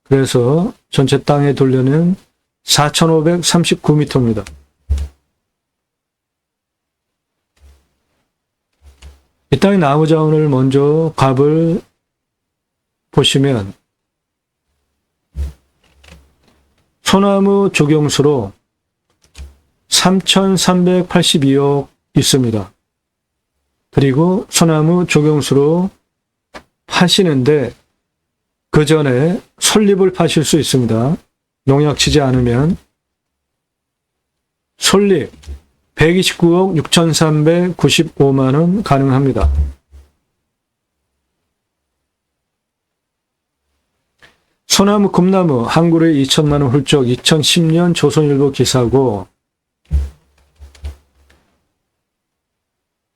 그래서 전체 땅의 둘레는 4,539m입니다. 이 땅의 나무 자원을 먼저 값을 보시면 소나무 조경수로 3,382억 있습니다. 그리고 소나무 조경수로 파시는데 그 전에 솔잎을 파실 수 있습니다. 농약 치지 않으면. 솔잎 129억 6,395만 원 가능합니다. 소나무 금나무 한 그루에 2천만 원 훌쩍 2010년 조선일보 기사고,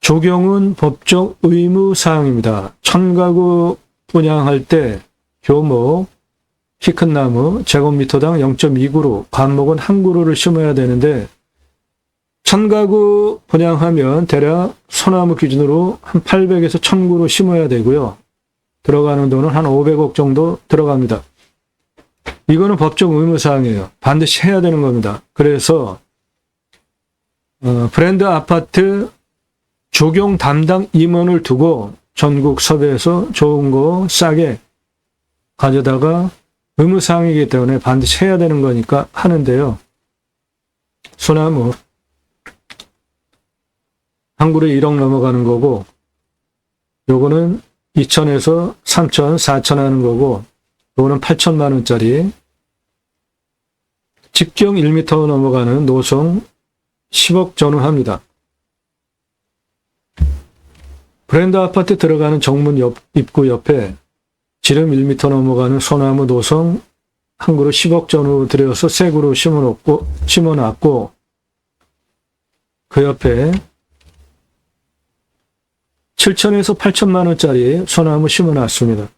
조경은 법적 의무사항입니다. 1000가구 분양할 때 교목, 키 큰 나무, 제곱미터당 0.2그루, 관목은 한 그루를 심어야 되는데 1000가구 분양하면 대략 소나무 기준으로 한 800에서 1000그루 심어야 되고요. 들어가는 돈은 한 500억 정도 들어갑니다. 이거는 법적 의무사항이에요. 반드시 해야 되는 겁니다. 그래서 브랜드 아파트 조경 담당 임원을 두고 전국 섭외해서 좋은 거 싸게 가져다가 의무사항이기 때문에 반드시 해야 되는 거니까 하는데요. 소나무 한 그루에 1억 넘어가는 거고, 요거는 2천에서 3천, 4천 하는 거고, 요거는 8천만 원짜리. 직경 1m 넘어가는 노송 10억 전후합니다. 브랜드 아파트 들어가는 정문 입구 옆에 지름 1m 넘어가는 소나무 노송 한 그루 10억 전후 들여서 새 그루 심어놨고, 그 옆에 7천에서 8천만 원짜리 소나무 심어놨습니다.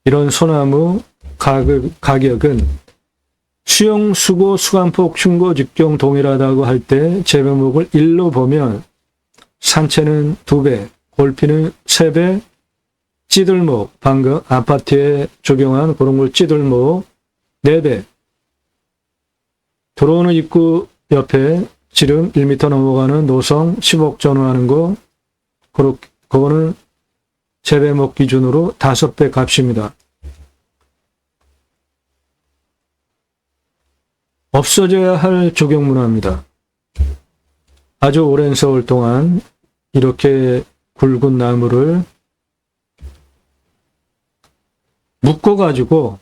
이런 소나무 가격은 수용, 수고, 수간폭, 충고, 직경 동일하다고 할 때 재배목을 1로 보면 산채는 2배, 골피는 3배, 찌들목, 방금 아파트에 적용한 그런 걸 찌들목 4배, 들어오는 입구 옆에 지름 1m 넘어가는 노성 10억 전후하는 거, 그거는 재배목 기준으로 5배 값입니다. 없어져야 할 적용문화입니다. 아주 오랜 세월 동안 이렇게 굵은 나무를 묶어가지고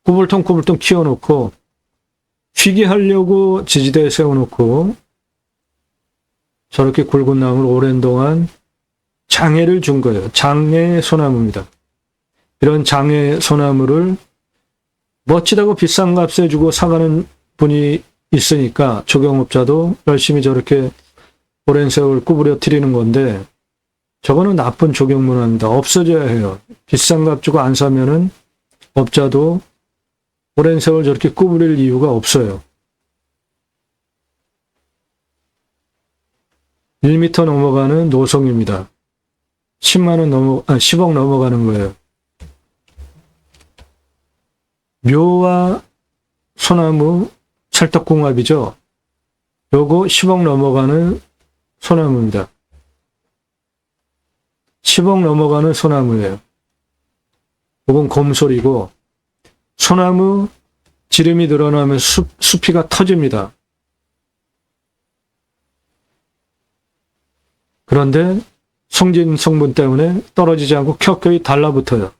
꾸불통꾸불통 키워놓고 쉬게 하려고 지지대에 세워놓고 저렇게 굵은 나무를 오랜 동안 장애를 준 거예요. 장애 소나무입니다. 이런 장애 소나무를 멋지다고 비싼 값에 주고 사가는 분이 있으니까 조경업자도 열심히 저렇게 오랜 세월 구부려뜨리는 건데, 저거는 나쁜 조경문화입니다. 없어져야 해요. 비싼 값 주고 안 사면은 업자도 오랜 세월 저렇게 구부릴 이유가 없어요. 1m 넘어가는 노성입니다. 10억 넘어가는 거예요. 묘와 소나무 찰떡궁합이죠. 요거 10억 넘어가는 소나무입니다. 10억 넘어가는 소나무예요. 요건 곰솔이고, 소나무 지름이 늘어나면 수피가 터집니다. 그런데 송진 성분 때문에 떨어지지 않고 켜켜이 달라붙어요.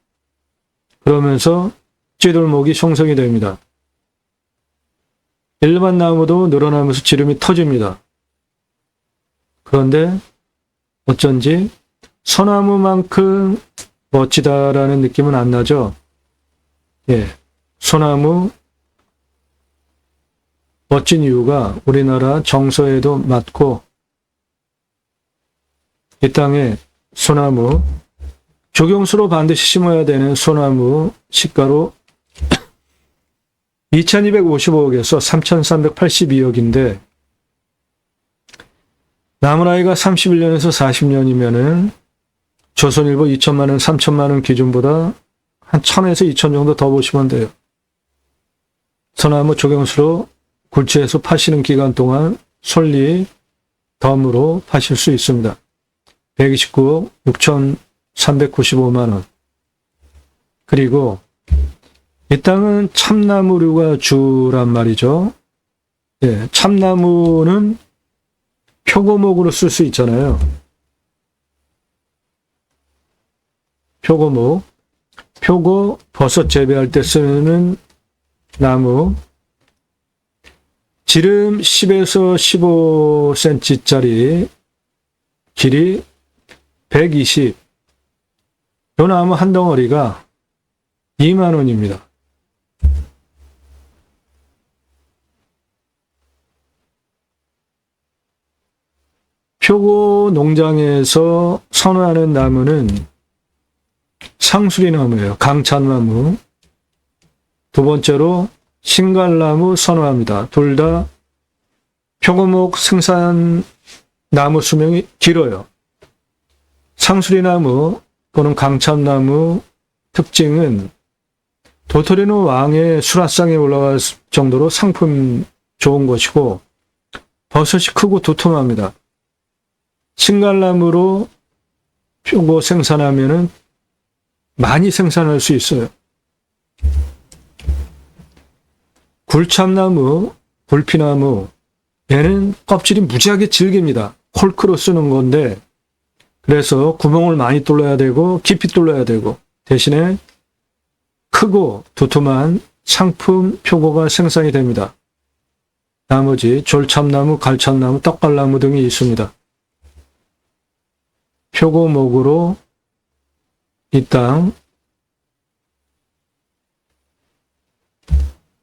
그러면서 찌들목이 형성이 됩니다. 일반 나무도 늘어나면서 지름이 터집니다. 그런데 어쩐지 소나무만큼 멋지다라는 느낌은 안 나죠? 예, 소나무 멋진 이유가 우리나라 정서에도 맞고, 이 땅에 소나무, 조경수로 반드시 심어야 되는 소나무 시가로 2255억에서 3382억인데, 남은 아이가 31년에서 40년이면은 조선일보 2천만원, 3천만원 기준보다 한 1000에서 2000 정도 더 보시면 돼요. 소나무 조경수로 굴지에서 파시는 기간 동안 솔리 덤으로 파실 수 있습니다. 129억 6,395만원. 그리고 이 땅은 참나무류가 주란 말이죠. 예, 참나무는 표고목으로 쓸 수 있잖아요. 표고목, 표고 버섯 재배할 때 쓰는 나무, 지름 10에서 15cm짜리, 길이 120, 요 나무 한 덩어리가 2만원입니다. 표고 농장에서 선호하는 나무는 상수리 나무예요. 강찬나무. 두 번째로 신갈나무 선호합니다. 둘 다 표고목 생산 나무 수명이 길어요. 상수리나무 또는 강참나무 특징은 도토리는 왕의 수라상에 올라갈 정도로 상품 좋은 것이고, 버섯이 크고 두툼합니다. 신갈나무로 표고 생산하면은 많이 생산할 수 있어요. 굴참나무, 굴피나무, 얘는 껍질이 무지하게 질깁니다. 콜크로 쓰는 건데, 그래서 구멍을 많이 뚫어야 되고 깊이 뚫어야 되고, 대신에 크고 두툼한 상품 표고가 생산이 됩니다. 나머지 졸참나무, 갈참나무, 떡갈나무 등이 있습니다. 표고목으로 이 땅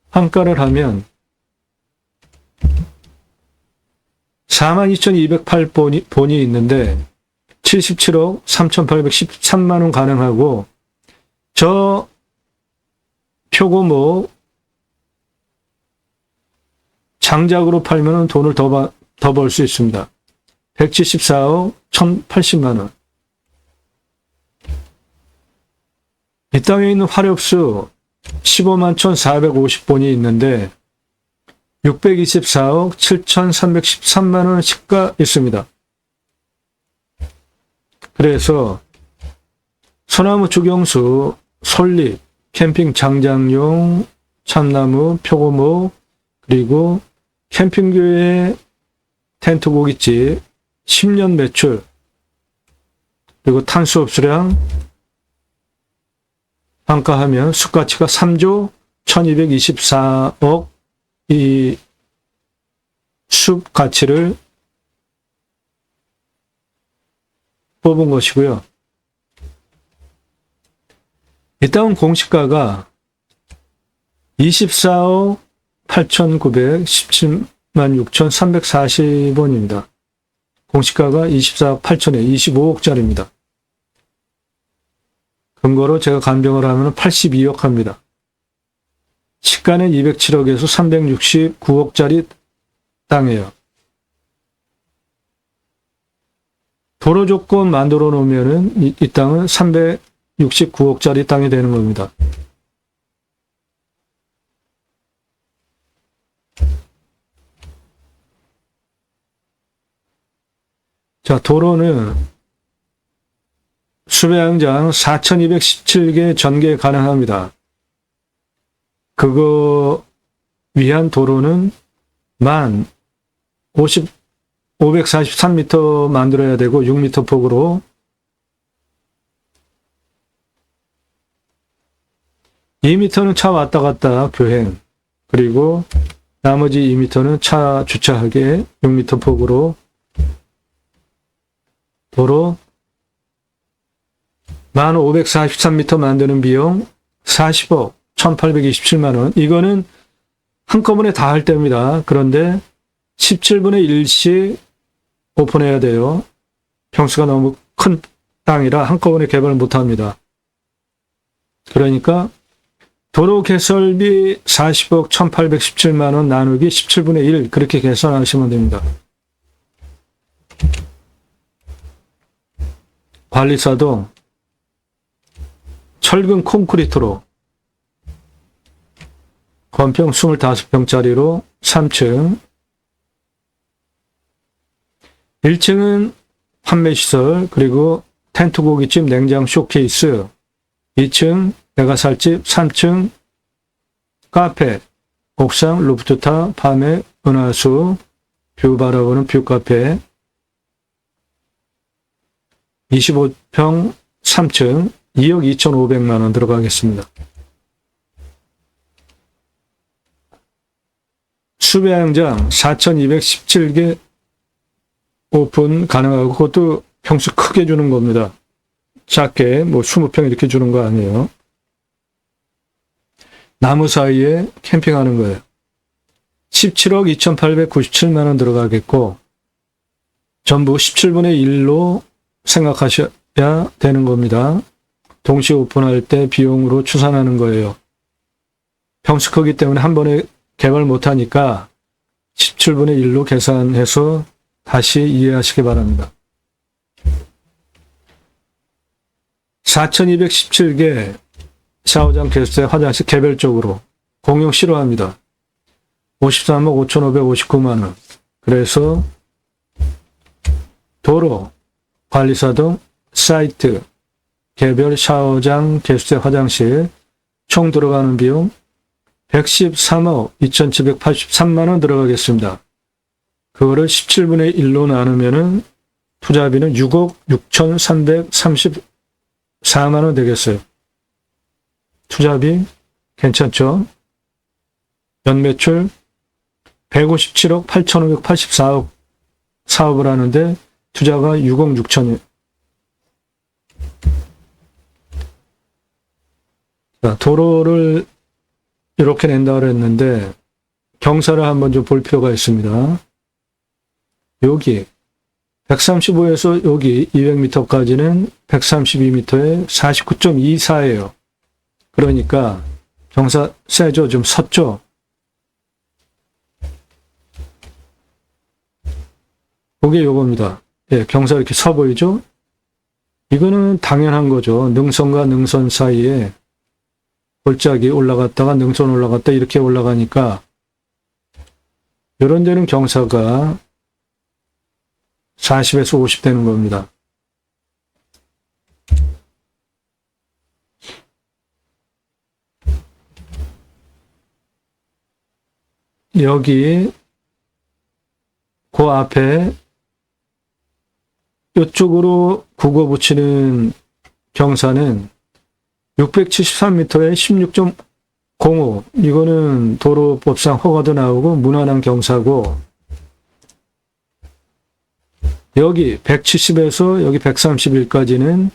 환가를 하면 42,208본이 있는데 77억 3,813만원 가능하고, 저 표고목 장작으로 팔면 돈을 더 벌 수 있습니다. 174억 1,080만 원. 이 땅에 있는 화력수 15만 1,450본이 있는데 624억 7,313만 원 시가 있습니다. 그래서 소나무 주경수, 솔잎, 캠핑 장장용, 참나무, 표고목, 그리고 캠핑교회 텐트 고깃집 10년 매출, 그리고 탄수업 수량 평가하면 수가치가 3조 1224억 이 숲 가치를 뽑은 것이고요. 이 땅은 공시가가 24억 8,917만 6,340원입니다. 공시가가 24억 8천에 25억짜리입니다. 근거로 제가 간병을 하면 82억 합니다. 시가는 207억에서 369억짜리 땅이에요. 도로 조건 만들어 놓으면은 이 땅은 369억짜리 땅이 되는 겁니다. 자, 도로는 수배양장 4,217개 전개 가능합니다. 그거 위한 도로는 543m 만들어야 되고 6m 폭으로 (2m는) 차 왔다 갔다 교행, 그리고 나머지 2m는 차 주차하게 6m 폭으로 도로 1543m 만드는 비용 40억 1,827만 원. 이거는 한꺼번에 다 할 때입니다. 그런데 17분의 1씩 오픈해야 돼요. 평수가 너무 큰 땅이라 한꺼번에 개발 못합니다. 그러니까 도로 개설비 40억 1,817만 원 나누기 17분의 1 그렇게 계산하시면 됩니다. 관리사동 철근 콘크리트로 건평 25평짜리로 3층, 1층은 판매시설, 그리고 텐트 고깃집 냉장 쇼케이스, 2층 내가살집, 3층 카페, 옥상 루프트탑, 밤에 은하수, 뷰 바라보는 뷰카페, 25평 3층 2억 2,500만 원 들어가겠습니다. 수배양장 4,217개 오픈 가능하고 그것도 평수 크게 주는 겁니다. 작게 20평 이렇게 주는 거 아니에요. 나무 사이에 캠핑하는 거예요. 17억 2,897만 원 들어가겠고 전부 17분의 1로 생각하셔야 되는 겁니다. 동시에 오픈할 때 비용으로 추산하는 거예요. 평수 크기 때문에 한 번에 개발 못하니까 17분의 1로 계산해서 다시 이해하시기 바랍니다. 4,217개 샤워장, 게스트의 화장실 개별적으로 공용 싫어합니다. 53억 5,559만 원. 그래서 도로, 관리사동, 사이트, 개별 샤워장, 게스트의 화장실 총 들어가는 비용 113억 2,783만 원 들어가겠습니다. 그거를 17분의 1로 나누면은 투자비는 6억 6,334만 원 되겠어요. 투자비 괜찮죠? 연매출 157억 8,584억 사업을 하는데 투자가 6억 6천이에요. 자, 도로를 이렇게 낸다고 그랬는데 경사를 한번 좀 볼 필요가 있습니다. 여기 135에서 여기 200m까지는 132m에 49.24예요. 그러니까 경사 세죠? 좀 섰죠? 그게 요겁니다. 예, 경사 이렇게 서 보이죠? 이거는 당연한 거죠. 능선과 능선 사이에 골짜기 올라갔다가 능선 올라갔다 이렇게 올라가니까 이런 데는 경사가 40에서 50 되는 겁니다. 여기 그 앞에 이쪽으로 국어 붙이는 경사는 673m에 16.05 이거는 도로법상 허가도 나오고 무난한 경사고 여기 170에서 여기 131까지는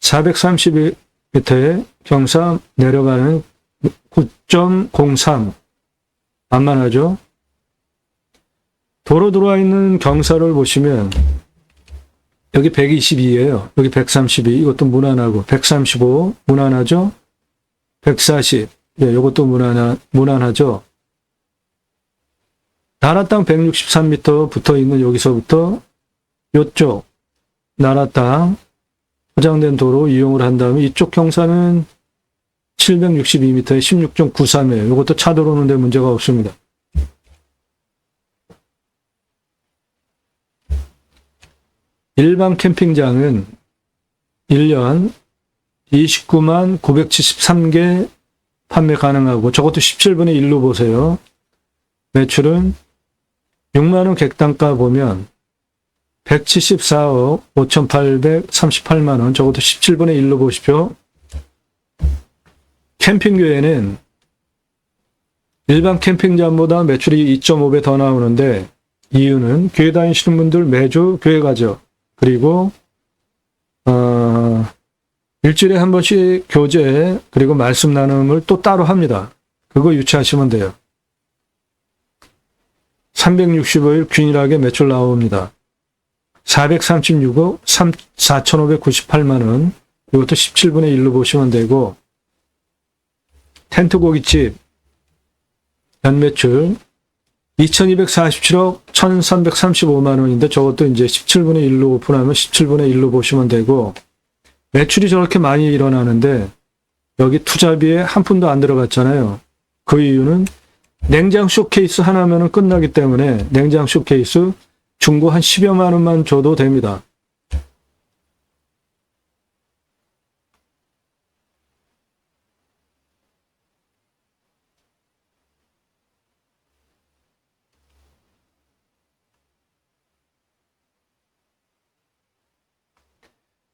431m의 경사 내려가는 9.03 만만하죠? 도로 들어와 있는 경사를 보시면 여기 122예요. 여기 132 이것도 무난하고 135 무난하죠? 140 예, 이것도 무난하죠? 나라 땅 163m 붙어 있는 여기서부터 이쪽 나라 땅 포장된 도로 이용을 한 다음에 이쪽 경사는 762m에 16.93이에요. 이것도 차 들어오는데 문제가 없습니다. 일반 캠핑장은 1년 29만 973개 판매 가능하고 저것도 17분의 1로 보세요. 매출은 6만원 객단가 보면 174억 5,838만원 저것도 17분의 1로 보십시오. 캠핑교회는 일반 캠핑장보다 매출이 2.5배 더 나오는데 이유는 교회 다니시는 분들 매주 교회 가죠. 그리고 일주일에 한 번씩 교제 그리고 말씀 나눔을 또 따로 합니다. 그거 유치하시면 돼요. 365일 균일하게 매출 나옵니다. 436억 4,598만원 이것도 17분의 1로 보시면 되고 텐트 고깃집 연매출 2,247억 1,335만원인데 저것도 이제 17분의 1로 오픈하면 17분의 1로 보시면 되고 매출이 저렇게 많이 일어나는데 여기 투자비에 한 푼도 안 들어갔잖아요. 그 이유는 냉장 쇼케이스 하나면은 끝나기 때문에 냉장 쇼케이스 중고 한 10여만 원만 줘도 됩니다.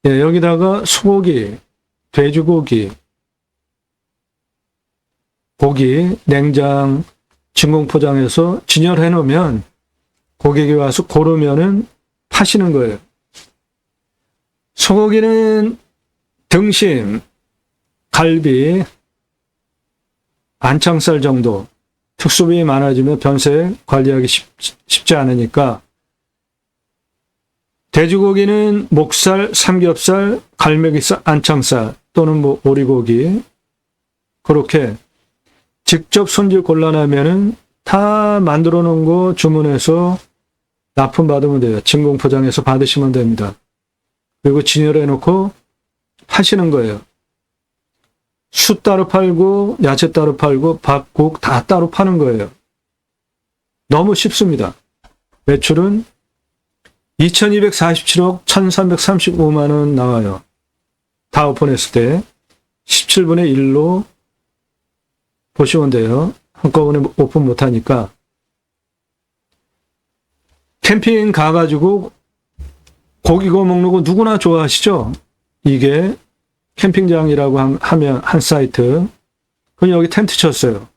예, 여기다가 소고기, 돼지고기, 고기 냉장 진공 포장해서 진열해 놓으면 고객이 와서 고르면은 파시는 거예요. 소고기는 등심, 갈비, 안창살 정도 특수비 많아지면 변색 관리하기 쉽지 않으니까 돼지고기는 목살, 삼겹살, 갈매기살, 안창살 또는 뭐 오리고기 그렇게 직접 손질 곤란하면은 다 만들어 놓은 거 주문해서 납품 받으면 돼요. 진공 포장해서 받으시면 됩니다. 그리고 진열해 놓고 하시는 거예요. 숯 따로 팔고 야채 따로 팔고 밥, 국 다 따로 파는 거예요. 너무 쉽습니다. 매출은 2,247억 1,335만 원 나와요. 다 오픈했을 때 17분의 1로 보시면 돼요. 한꺼번에 오픈 못하니까. 캠핑 가가지고 고기 구워 먹는 거 누구나 좋아하시죠? 이게 캠핑장이라고 하면 한 사이트. 그럼 여기 텐트 쳤어요.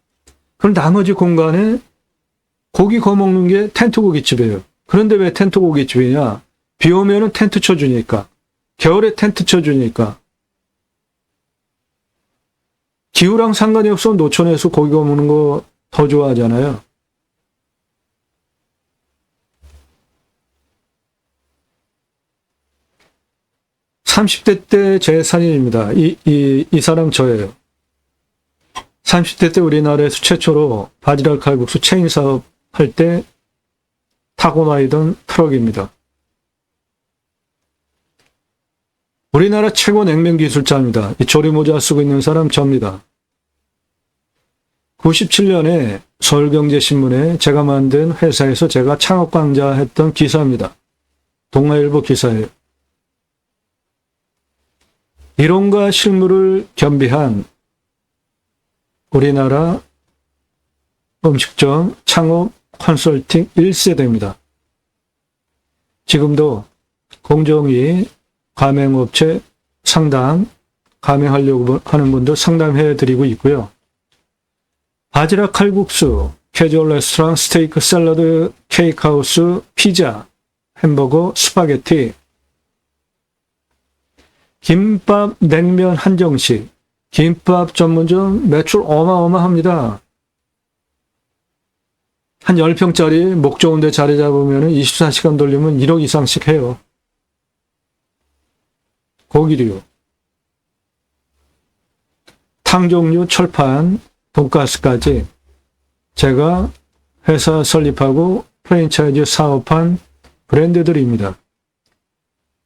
그럼 나머지 공간에 고기 구워 먹는 게 텐트 고깃집이에요. 그런데 왜 텐트 고깃집이냐? 비 오면은 텐트 쳐주니까. 겨울에 텐트 쳐주니까. 기후랑 상관이 없어 노천에서 고기 구워 먹는 거 더 좋아하잖아요. (30대) 때 제 사진입니다. 이 사람 저예요. 30대 때 우리나라에서 최초로 바지락 칼국수 체인 사업 할 때 타고 다니던 트럭입니다. 우리나라 최고 냉면 기술자입니다. 이 조리모자 쓰고 있는 사람 접니다. 97년에 서울경제신문에 제가 만든 회사에서 제가 창업 강좌했던 기사입니다. 동아일보 기사예요. 이론과 실무를 겸비한 우리나라 음식점 창업 컨설팅 1세대입니다. 지금도 공정위 가맹업체 상담, 가맹하려고 하는 분들 상담해드리고 있고요. 바지락 칼국수, 캐주얼 레스토랑, 스테이크, 샐러드, 케이크하우스, 피자, 햄버거, 스파게티, 김밥, 냉면 한정식, 김밥 전문점 매출 어마어마합니다. 한 10평짜리 목 좋은 데 자리 잡으면 24시간 돌리면 1억 이상씩 해요. 고기류, 탕종류, 철판, 돈가스까지 제가 회사 설립하고 프랜차이즈 사업한 브랜드들입니다.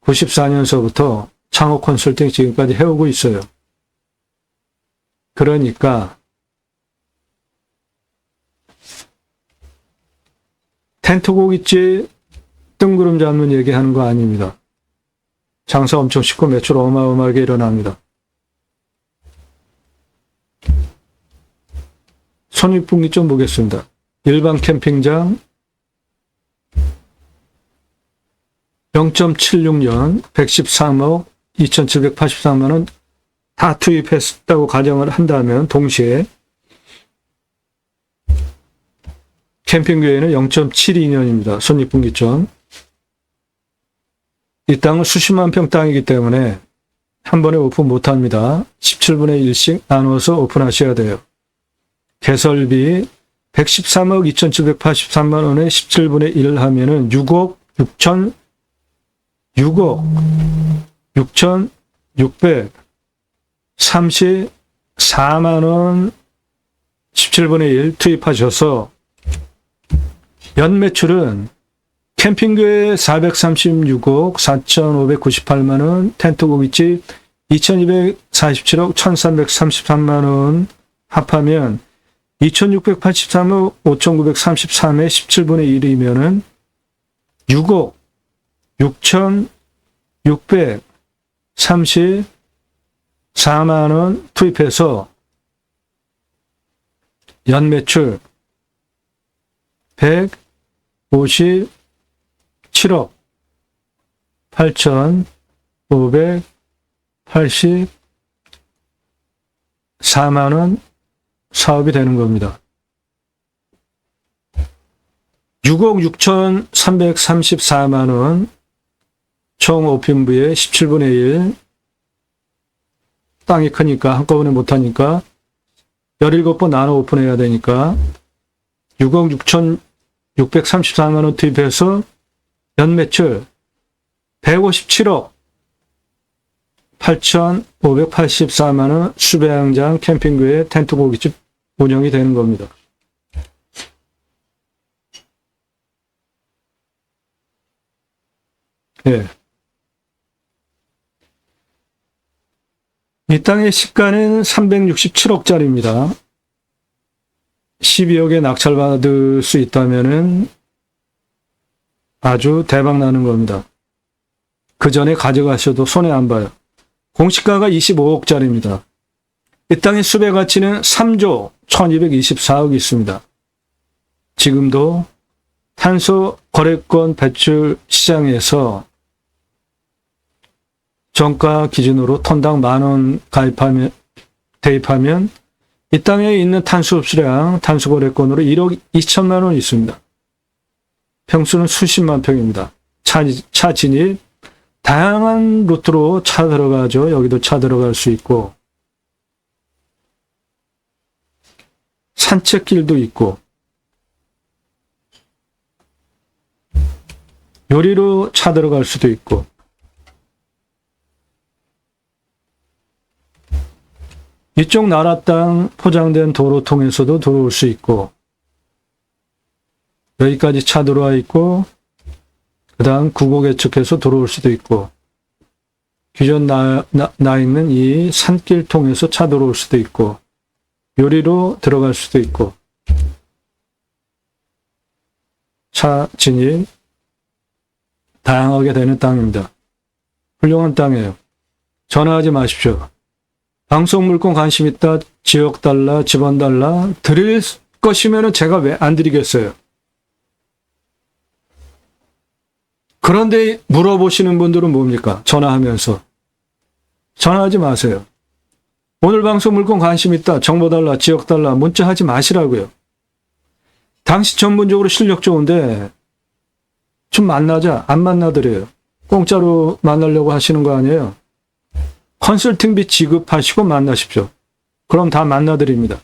94년서부터 창업 컨설팅 지금까지 해오고 있어요. 그러니까 텐트고깃집 뜬구름 잡는 얘기하는 거 아닙니다. 장사 엄청 쉽고 매출 어마어마하게 일어납니다. 손익분기 좀 보겠습니다. 일반 캠핑장 0.76년 113억 2,783만원 다 투입했다고 가정을 한다면 동시에 캠핑교회는 0.72년입니다. 손익분기점. 이 땅은 수십만 평 땅이기 때문에 한 번에 오픈 못합니다. 17분의 1씩 나눠서 오픈하셔야 돼요. 개설비 113억 2,783만 원에 17분의 1을 하면은 6억 634만 원 17분의 1 투입하셔서 연 매출은 캠핑교회 436억 4,598만 원, 텐트고깃집 2,247억 1,333만 원 합하면 2,683억 5,933에 17분의 1이면은 6억 6,634만 원 투입해서 연 매출 157억 8,584만 원 사업이 되는 겁니다. 6억 6,334만 원 총 오픈부의 17분의 1 땅이 크니까 한꺼번에 못하니까 17번 나눠 오픈해야 되니까 6억 6,634만 원 투입해서 연 매출 157억 8,584만 원 수배양장 캠핑교회 텐트고깃집 운영이 되는 겁니다. 예. 이 땅의 시가는 367억짜리입니다. 12억에 낙찰받을 수 있다면은 아주 대박 나는 겁니다. 그 전에 가져가셔도 손해 안 봐요. 공시가가 25억짜리입니다. 이 땅의 수배 가치는 3조 1224억이 있습니다. 지금도 탄소 거래권 배출 시장에서 정가 기준으로 톤당 10,000원 대입하면 이 땅에 있는 탄소 흡수량, 탄소 거래권으로 1억 2천만 원 있습니다. 평수는 수십만 평입니다. 차 진입, 다양한 루트로 차 들어가죠. 여기도 차 들어갈 수 있고, 산책길도 있고, 요리로 차 들어갈 수도 있고, 이쪽 나라 땅 포장된 도로 통해서도 들어올 수 있고, 여기까지 차 들어와 있고 그 다음 구곡예측해서 들어올 수도 있고 기존 나 있는 이 산길 통해서 차 들어올 수도 있고 요리로 들어갈 수도 있고 차 진입 다양하게 되는 땅입니다. 훌륭한 땅이에요. 전화하지 마십시오. 방송 물건 관심 있다, 지역 달라, 집안 달라, 드릴 것이면 제가 왜 안 드리겠어요? 그런데 물어보시는 분들은 뭡니까? 전화하면서. 전화하지 마세요. 오늘 방송 물건 관심 있다, 정보 달라, 지역 달라, 문자하지 마시라고요. 당시 전문적으로 실력 좋은데 좀 만나자, 안 만나드려요. 공짜로 만나려고 하시는 거 아니에요? 컨설팅비 지급하시고 만나십시오. 그럼 다 만나드립니다.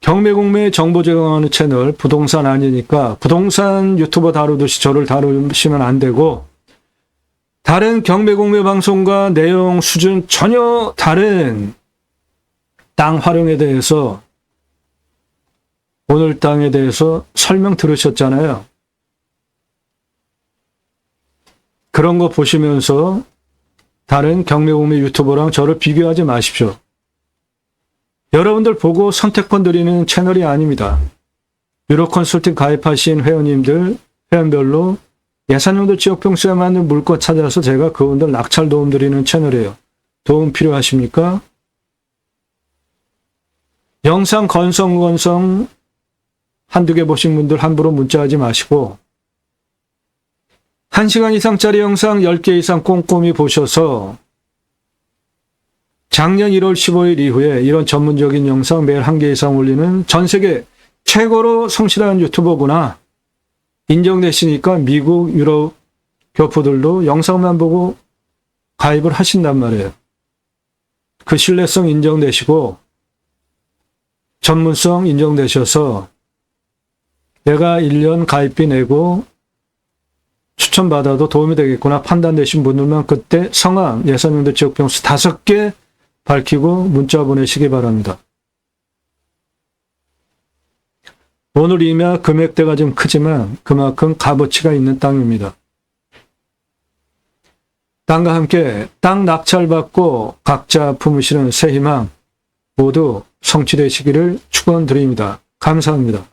경매공매 정보 제공하는 채널 부동산 아니니까 부동산 유튜버 다루듯이 저를 다루시면 안 되고 다른 경매공매 방송과 내용 수준 전혀 다른 땅 활용에 대해서 오늘 땅에 대해서 설명 들으셨잖아요. 그런 거 보시면서 다른 경매공매 유튜버랑 저를 비교하지 마십시오. 여러분들 보고 선택권 드리는 채널이 아닙니다. 유로 컨설팅 가입하신 회원님들, 회원별로 예산용도 지역 평수에 맞는 물건 찾아서 제가 그분들 낙찰 도움 드리는 채널이에요. 도움 필요하십니까? 영상 건성 한두 개 보신 분들 함부로 문자하지 마시고 1시간 이상짜리 영상 10개 이상 꼼꼼히 보셔서 작년 1월 15일 이후에 이런 전문적인 영상 매일 1개 이상 올리는 전 세계 최고로 성실한 유튜버구나 인정되시니까 미국, 유럽 교포들도 영상만 보고 가입을 하신단 말이에요. 그 신뢰성 인정되시고 전문성 인정되셔서 내가 1년 가입비 내고 추천받아도 도움이 되겠구나 판단되신 분들만 그때 성함, 예산용도 지역평수 5개 밝히고 문자 보내시기 바랍니다. 오늘 이미 금액대가 좀 크지만 그만큼 값어치가 있는 땅입니다. 땅과 함께 땅 낙찰받고 각자 품으시는 새 희망 모두 성취되시기를 축원드립니다. 감사합니다.